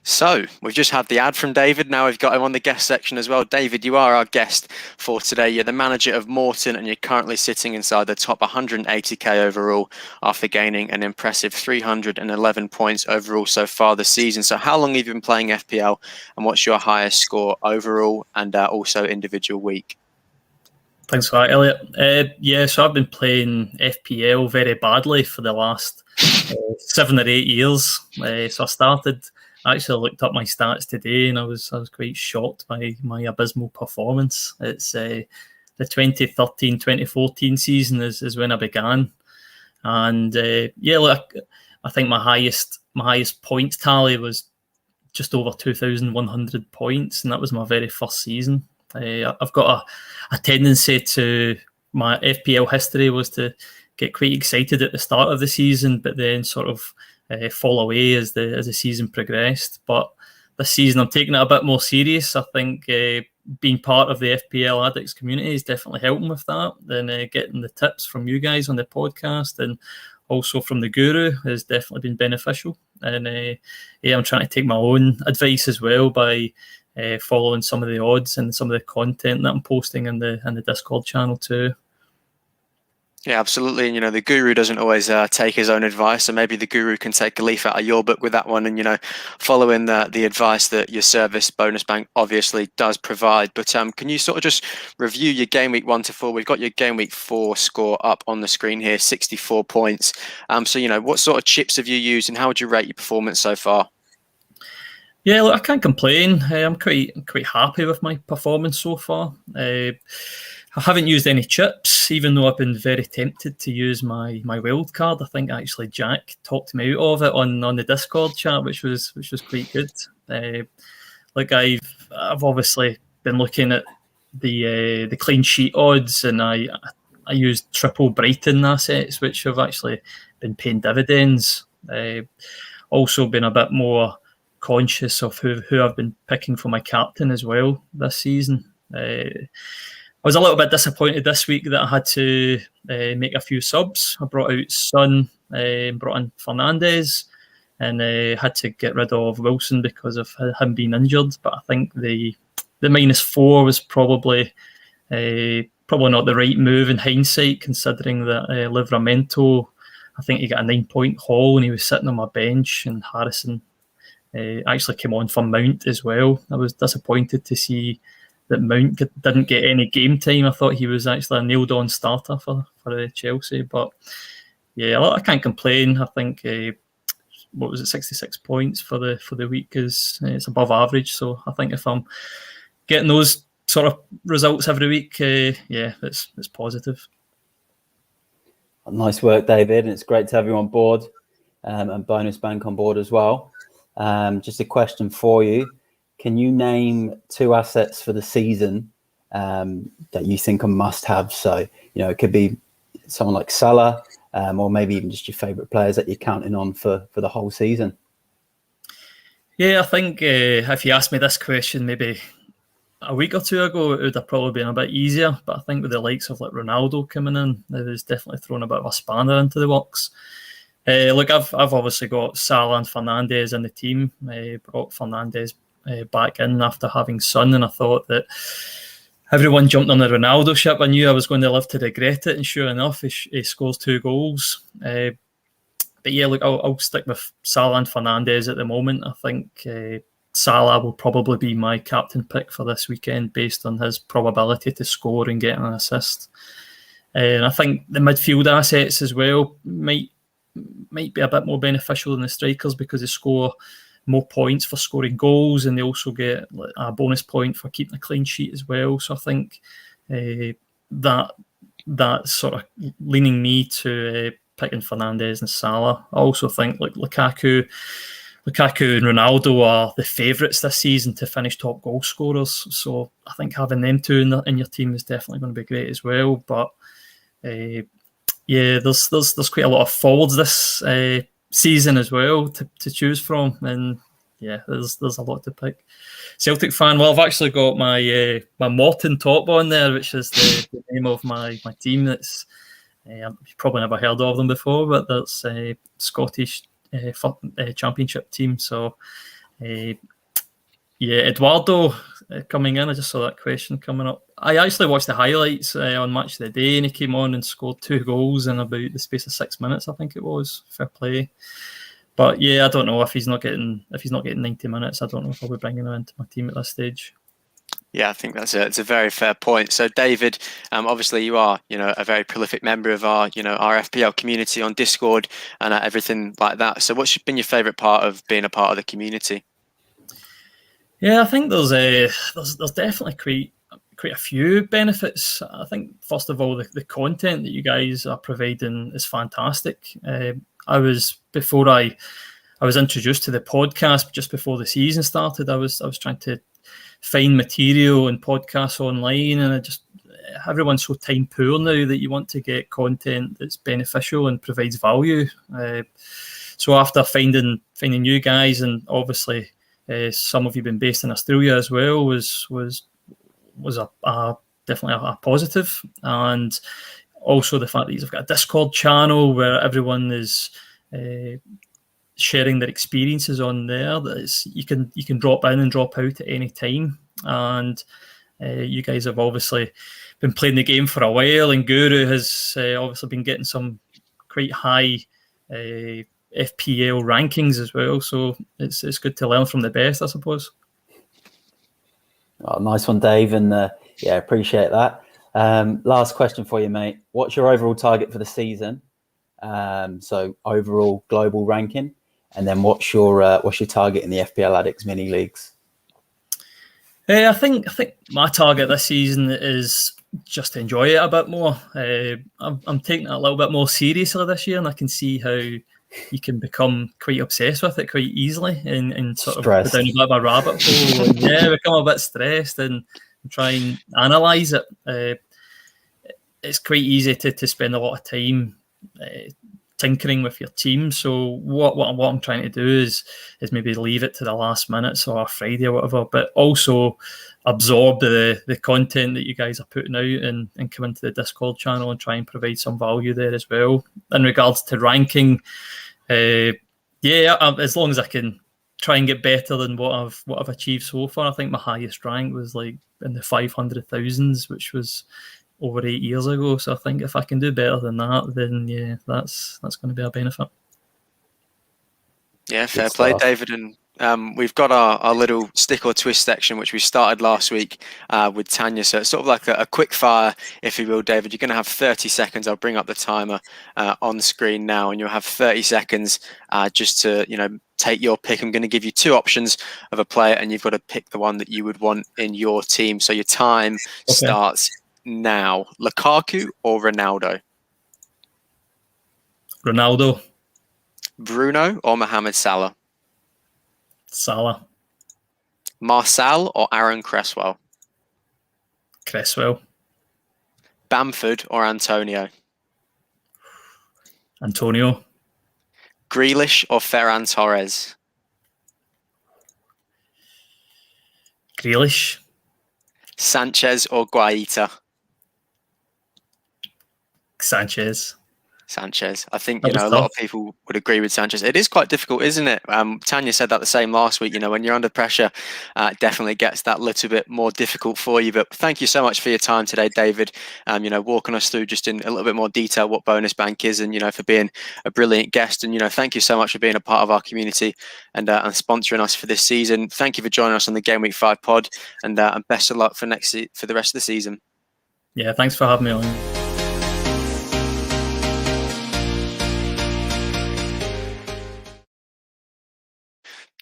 So we've just had the ad from David. Now we've got him on the guest section as well. David, you are our guest for today. You're the manager of Morton and you're currently sitting inside the top 180k overall after gaining an impressive 311 points overall so far this season. So how long have you been playing FPL and what's your highest score overall and also individual week? Thanks for that, Elliot. So I've been playing FPL very badly for the last 7 or 8 years. I actually looked up my stats today and I was quite shocked by my abysmal performance. It's the 2013-2014 season is when I began. And I think my highest points tally was just over 2,100 points, and that was my very first season. I've got a tendency to, my FPL history was to get quite excited at the start of the season, but then sort of fall away as the season progressed. But this season I'm taking it a bit more serious. I think being part of the FPL Addicts community is definitely helping with that, and getting the tips from you guys on the podcast and also from the Guru has definitely been beneficial. And I'm trying to take my own advice as well by following some of the odds and some of the content that I'm posting in the Discord channel too. Yeah, absolutely. And, the Guru doesn't always take his own advice. So maybe the Guru can take a leaf out of your book with that one and, following the advice that your service Bonus Bank obviously does provide. But can you sort of just review your game week 1 to 4? We've got your game week 4 score up on the screen here, 64 points. So, what sort of chips have you used and how would you rate your performance so far? Yeah, look, I can't complain. I'm quite happy with my performance so far. I haven't used any chips, even though I've been very tempted to use my wild card. I think actually Jack talked me out of it on the Discord chat, which was quite good. I've obviously been looking at the clean sheet odds, and I used triple Brighton assets, which have actually been paying dividends. Also been a bit more conscious of who I've been picking for my captain as well this season. I was a little bit disappointed this week that I had to make a few subs. I brought out Son, brought in Fernandes, and had to get rid of Wilson because of him being injured. But I think the -4 was probably not the right move in hindsight, considering that Livramento, I think he got a 9-point haul and he was sitting on my bench, and Harrison actually came on for Mount as well. I was disappointed to see that Mount didn't get any game time. I thought he was actually a nailed-on starter for Chelsea. But yeah, I can't complain. I think 66 points for the week it's above average. So I think if I'm getting those sort of results every week, it's positive. Nice work, David. And it's great to have you on board, and Bonus Bank on board as well. Just a question for you. Can you name 2 assets for the season that you think are must-have? So, it could be someone like Salah, or maybe even just your favourite players that you're counting on for the whole season. Yeah, I think if you asked me this question maybe a week or 2 ago, it would have probably been a bit easier. But I think with the likes of like Ronaldo coming in, it has definitely thrown a bit of a spanner into the works. Look, I've obviously got Salah and Fernandes in the team. Brought Fernandes back in after having Son, and I thought that everyone jumped on the Ronaldo ship. I knew I was going to live to regret it, and sure enough, he scores 2 goals. But yeah, look, I'll stick with Salah and Fernandes at the moment. I think Salah will probably be my captain pick for this weekend based on his probability to score and get an assist. And I think the midfield assets as well might be a bit more beneficial than the strikers because they score more points for scoring goals and they also get a bonus point for keeping a clean sheet as well. So I think that sort of leaning me to picking Fernandes and Salah. I also think like Lukaku and Ronaldo are the favourites this season to finish top goal scorers. So I think having them two in your team is definitely going to be great as well. But there's quite a lot of forwards this season as well to choose from, and yeah, there's a lot to pick. Celtic fan. Well, I've actually got my Morton top on there, which is the name of my team. That's you've probably never heard of them before, but that's a Scottish championship team. So Eduardo coming in. I just saw that question coming up. I actually watched the highlights on Match of the Day, and he came on and scored 2 goals in about the space of 6 minutes. I think it was. Fair play. But yeah, I don't know if he's not getting 90 minutes. I don't know if I'll be bringing him into my team at this stage. Yeah, I think it's a very fair point. So, David, obviously you are, a very prolific member of our FPL community on Discord and everything like that. So, what's been your favourite part of being a part of the community? Yeah, I think there's definitely quite a few benefits. I think first of all, the content that you guys are providing is fantastic. I was introduced to the podcast just before the season started. I was trying to find material and podcasts online, and everyone's so time poor now that you want to get content that's beneficial and provides value. So after finding you guys, and obviously some of you been based in Australia as well, was definitely a positive. And also the fact that you've got a Discord channel where everyone is sharing their experiences on there. You can drop in and drop out at any time. And you guys have obviously been playing the game for a while, and Guru has obviously been getting some quite high FPL rankings as well. So it's good to learn from the best, I suppose. Oh, nice one, Dave, and appreciate that. Last question for you, mate. What's your overall target for the season? So overall global ranking, and then what's your target in the FPL Addicts mini leagues? I think my target this season is just to enjoy it a bit more. I'm taking it a little bit more seriously this year, and I can see how you can become quite obsessed with it quite easily and sort stressed. of go down a bit of a rabbit hole and become a bit stressed and try and analyse it. It's quite easy to spend a lot of time tinkering with your team. So what I'm trying to do is maybe leave it to the last minute or Friday or whatever, but also absorb the content that you guys are putting out and come into the Discord channel and try and provide some value there as well. In regards to ranking, as long as I can try and get better than what I've achieved so far. I think my highest rank was like in the 500,000s, which was over 8 years ago. So I think if I can do better than that, then that's going to be a benefit. Yeah, fair play, David. And we've got our little stick or twist section, which we started last week with Tanya. So it's sort of like a quick fire, if you will, David. You're going to have 30 seconds. I'll bring up the timer on screen now, and you'll have 30 seconds just to, take your pick. I'm going to give you 2 options of a player, and you've got to pick the one that you would want in your team. So your time starts now. Lukaku or Ronaldo? Ronaldo. Bruno or Mohamed Salah? Salah. Marcel or Aaron Cresswell? Cresswell. Bamford or Antonio? Antonio. Grealish or Ferran Torres? Grealish. Sanchez or Guaita? Sanchez. Sanchez. I think, That was a lot tough. of people would agree with Sanchez. It is quite difficult, isn't it? Tanya said that the same last week. When you're under pressure, it definitely gets that little bit more difficult for you. But thank you so much for your time today, David. Walking us through just in a little bit more detail what Bonus Bank is, and, for being a brilliant guest. And, thank you so much for being a part of our community and sponsoring us for this season. Thank you for joining us on the Game Week 5 pod, and best of luck for the rest of the season. Yeah, thanks for having me on.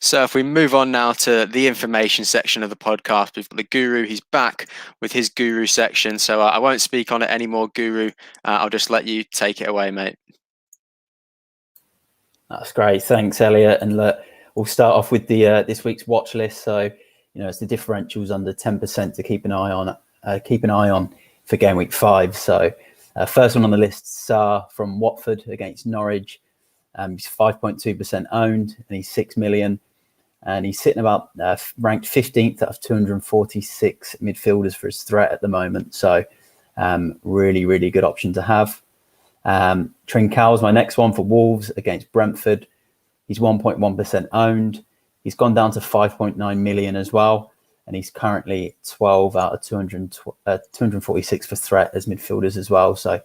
So if we move on now to the information section of the podcast, we've got the Guru. He's back with his Guru section. So I won't speak on it anymore, Guru. I'll just let you take it away, mate. That's great. Thanks, Elliot. And look, we'll start off with the this week's watch list. So, it's the differentials under 10% to keep an eye on for game week 5. So first one on the list, Sarr from Watford against Norwich. He's 5.2% owned and he's 6 million. And he's sitting about ranked 15th out of 246 midfielders for his threat at the moment. So really, really good option to have. Trincão's my next one for Wolves against Brentford. He's 1.1% owned. He's gone down to 5.9 million as well. And he's currently 12 out of 246 for threat as midfielders as well. So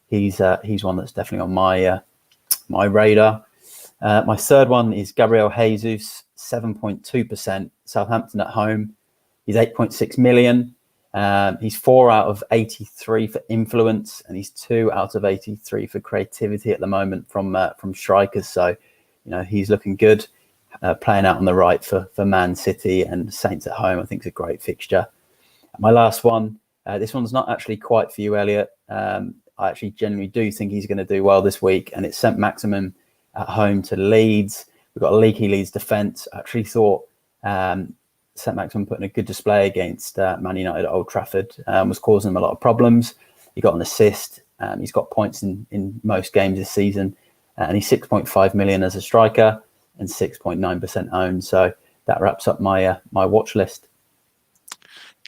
he's one that's definitely on my radar. My third one is Gabriel Jesus, 7.2%, Southampton at home. He's 8.6 million. He's 4 out of 83 for influence, and he's 2 out of 83 for creativity at the moment from strikers. So, he's looking good. Playing out on the right for Man City and Saints at home, I think is a great fixture. My last one, this one's not actually quite for you, Elliot. I actually genuinely do think he's going to do well this week, and it's St. Maximan at home to Leeds. We've got a leaky Leeds defence. I actually thought St. Maximan put in a good display against Man United at Old Trafford, was causing them a lot of problems. He got an assist. He's got points in most games this season, and he's 6.5 million as a striker and 6.9% owned. So that wraps up my watch list.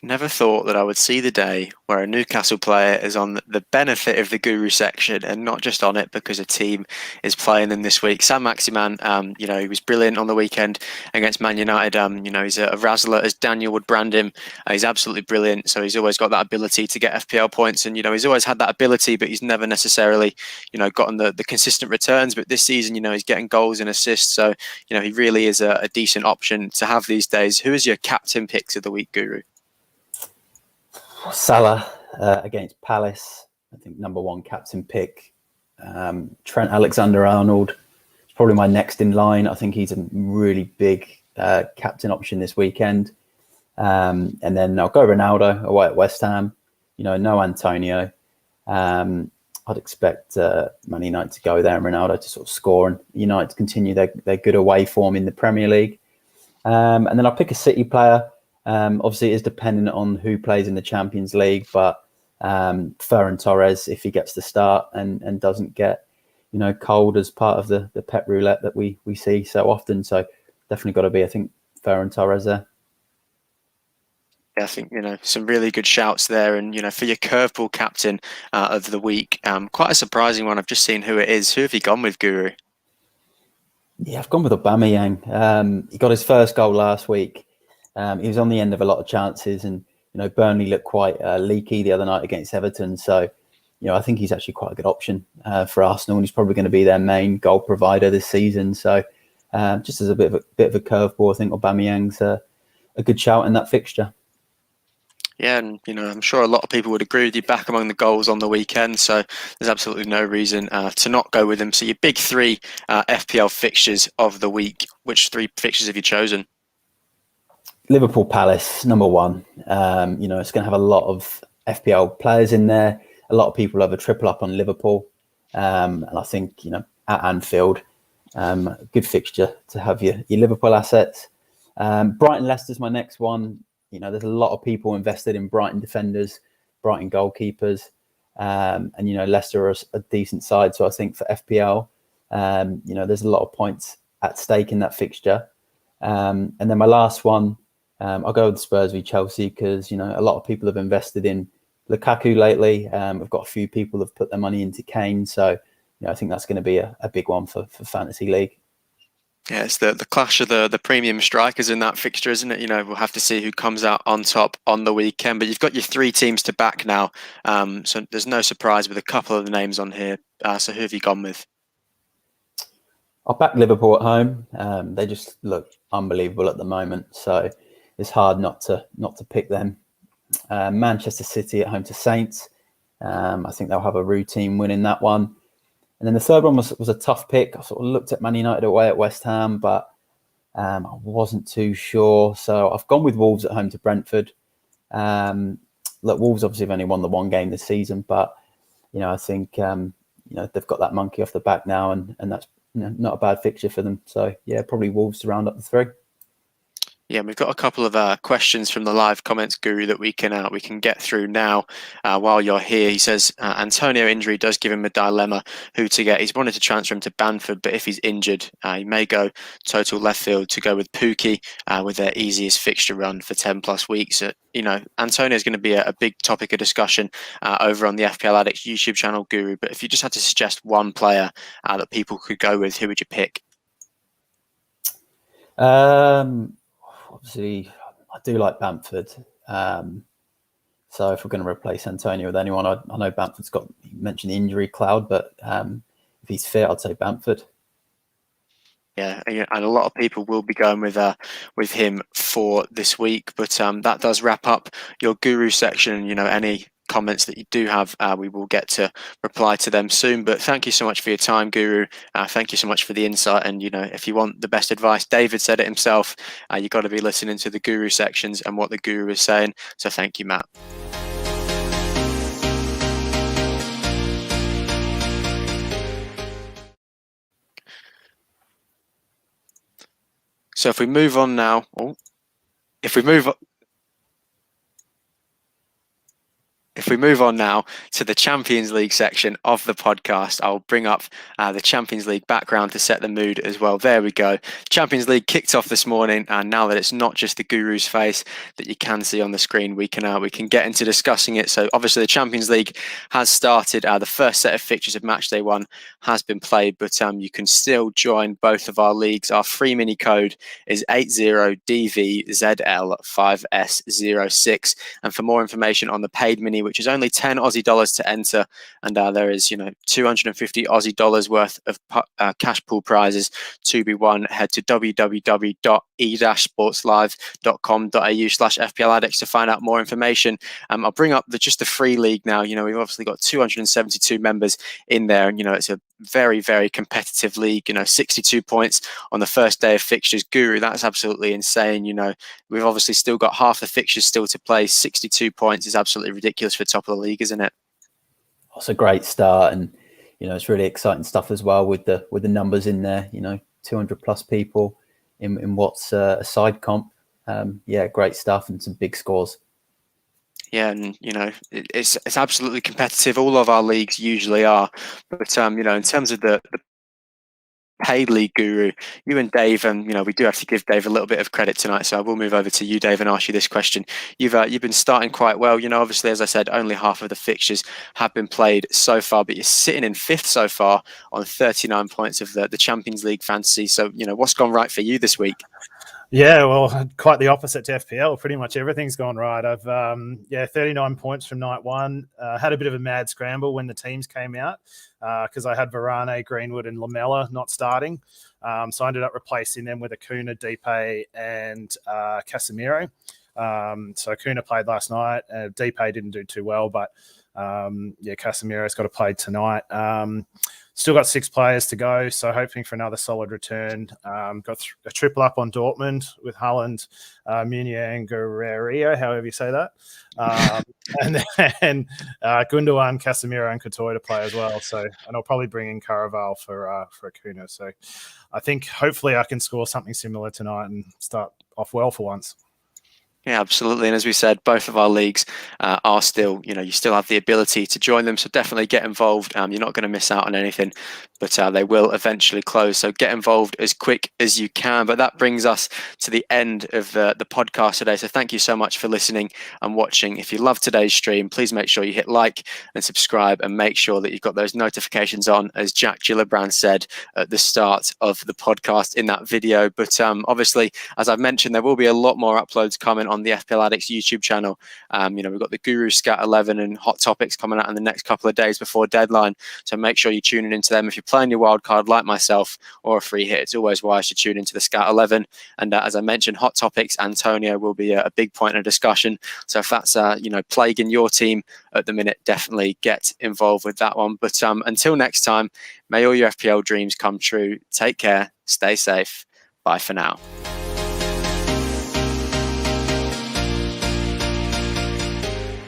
Never thought that I would see the day where a Newcastle player is on the benefit of the Guru section and not just on it because a team is playing them this week. Sam Maximan, he was brilliant on the weekend against Man United. He's a razzler, as Daniel would brand him. He's absolutely brilliant. So he's always got that ability to get FPL points, and he's always had that ability, but he's never necessarily gotten the consistent returns. But this season, he's getting goals and assists. So he really is a decent option to have these days. Who is your captain picks of the week, Guru? Salah against Palace, I think number 1 captain pick. Trent Alexander-Arnold is probably my next in line. I think he's a really big captain option this weekend. And then I'll go Ronaldo away at West Ham. No Antonio. I'd expect Man United to go there and Ronaldo to sort of score, and United to continue their good away form in the Premier League. And then I'll pick a City player. Obviously, it is dependent on who plays in the Champions League, but Ferran Torres, if he gets the start and doesn't get, cold as part of the pep roulette that we see so often. So definitely got to be, I think, Ferran Torres there. Yeah, I think, some really good shouts there. And, for your curveball captain of the week, quite a surprising one. I've just seen who it is. Who have you gone with, Guru? Yeah, I've gone with Aubameyang. He got his first goal last week. He was on the end of a lot of chances, and Burnley looked quite leaky the other night against Everton. So, I think he's actually quite a good option for Arsenal, and he's probably going to be their main goal provider this season. So, just as a bit of a curveball, I think Aubameyang's a good shout in that fixture. Yeah, and I'm sure a lot of people would agree with you, back among the goals on the weekend. So there's absolutely no reason to not go with him. So your big 3 FPL fixtures of the week. Which 3 fixtures have you chosen? Liverpool Palace, number 1. It's going to have a lot of FPL players in there. A lot of people have a triple up on Liverpool. And I think, at Anfield, good fixture to have your Liverpool assets. Brighton Leicester's my next one. There's a lot of people invested in Brighton defenders, Brighton goalkeepers. And Leicester are a decent side. So I think for FPL, there's a lot of points at stake in that fixture. And then my last one, I'll go with Spurs v Chelsea because, a lot of people have invested in Lukaku lately. I've got a few people have put their money into Kane. So, I think that's going to be a big one for Fantasy League. Yeah, it's the clash of the premium strikers in that fixture, isn't it? We'll have to see who comes out on top on the weekend. But you've got your 3 teams to back now, so there's no surprise with a couple of the names on here. So who have you gone with? I'll back Liverpool at home. They just look unbelievable at the moment, so it's hard not to pick them. Manchester City at home to Saints. I think they'll have a routine win in that one. And then the third one was a tough pick. I sort of looked at Man United away at West Ham, but I wasn't too sure. So I've gone with Wolves at home to Brentford. Look, Wolves obviously have only won the 1 game this season, but I think they've got that monkey off the back now, and that's not a bad fixture for them. So yeah, probably Wolves to round up the 3. Yeah, we've got a couple of questions from the live comments, Guru, that we can get through now while you're here. He says Antonio injury does give him a dilemma who to get. He's wanted to transfer him to Bamford, but if he's injured, he may go total left field to go with Pookie with their easiest fixture run for 10 plus weeks. Antonio is going to be a big topic of discussion over on the FPL Addicts YouTube channel, Guru. But if you just had to suggest one player that people could go with, who would you pick? Obviously, I do like Bamford. So if we're going to replace Antonio with anyone, I know Bamford's got, you mentioned the injury cloud, but if he's fit, I'd say Bamford. Yeah, and a lot of people will be going with him for this week. But that does wrap up your Guru section. Any comments that you do have, we will get to reply to them soon. But thank you so much for your time, Guru. Thank you so much for the insight. And if you want the best advice, David said it himself, you've got to be listening to the Guru sections and what the Guru is saying. So thank you, Matt. So if we move on now, if we move on now to the Champions League section of the podcast, I'll bring up the Champions League background to set the mood as well. There we go. Champions League kicked off this morning, and now that it's not just the Guru's face that you can see on the screen, we can get into discussing it. So obviously the Champions League has started. The first set of fixtures of Match Day 1 has been played, but you can still join both of our leagues. Our free mini code is 80DVZL5S06, and for more information on the paid mini, which is only 10 Aussie dollars to enter, and there is 250 Aussie dollars worth of cash pool prizes to be won. Head to www.e-sportslive.com.au/FPL Addicts to find out more information. I'll bring up just the free league now. We've obviously got 272 members in there, and it's a very, very competitive league. 62 points on the first day of fixtures. Guru, that's absolutely insane. We've obviously still got half the fixtures still to play. 62 points is absolutely ridiculous for top of the league, isn't it? It's a great start, and it's really exciting stuff as well with the numbers in there. 200 plus people in what's a side comp. Great stuff and some big scores. Yeah, and it's absolutely competitive. All of our leagues usually are, but in terms of the paid league, Guru, you and Dave, and we do have to give Dave a little bit of credit tonight, so I will move over to you, Dave, and ask you this question. You've been starting quite well. Obviously, as I said, only half of the fixtures have been played so far, but you're sitting in 5th so far on 39 points of the Champions League fantasy. So what's gone right for you this week? Yeah, well, quite the opposite to FPL. Pretty much everything's gone right. I've 39 points from night 1. Had a bit of a mad scramble when the teams came out because I had Varane, Greenwood, and Lamella not starting. So I ended up replacing them with Acuna, Depay, and Casemiro. So Acuna played last night. Depay didn't do too well, but Casemiro's got to play tonight. Still got 6 players to go, so hoping for another solid return. Got a triple up on Dortmund with Haaland, Meunier, and Guerrero, however you say that. And then Gundogan, Casemiro, and Coutinho to play as well. So, and I'll probably bring in Caraval for Acuna. So I think hopefully I can score something similar tonight and start off well for once. Yeah, absolutely. And as we said, both of our leagues are still, you still have the ability to join them. So definitely get involved. You're not going to miss out on anything, but they will eventually close. So get involved as quick as you can. But that brings us to the end of the podcast today. So thank you so much for listening and watching. If you love today's stream, please make sure you hit like and subscribe, and make sure that you've got those notifications on, as Jack Gillibrand said at the start of the podcast in that video. But obviously, as I've mentioned, there will be a lot more uploads coming on the FPL Addicts YouTube channel. We've got the Guru Scat 11 and Hot Topics coming out in the next couple of days before deadline. So make sure you tune in into them. If you're playing your wild card like myself or a free hit, it's always wise to tune into the Scat 11. And as I mentioned, Hot Topics, Antonio will be a big point of discussion. So if that's plaguing your team at the minute, definitely get involved with that one. But until next time, may all your FPL dreams come true. Take care. Stay safe. Bye for now.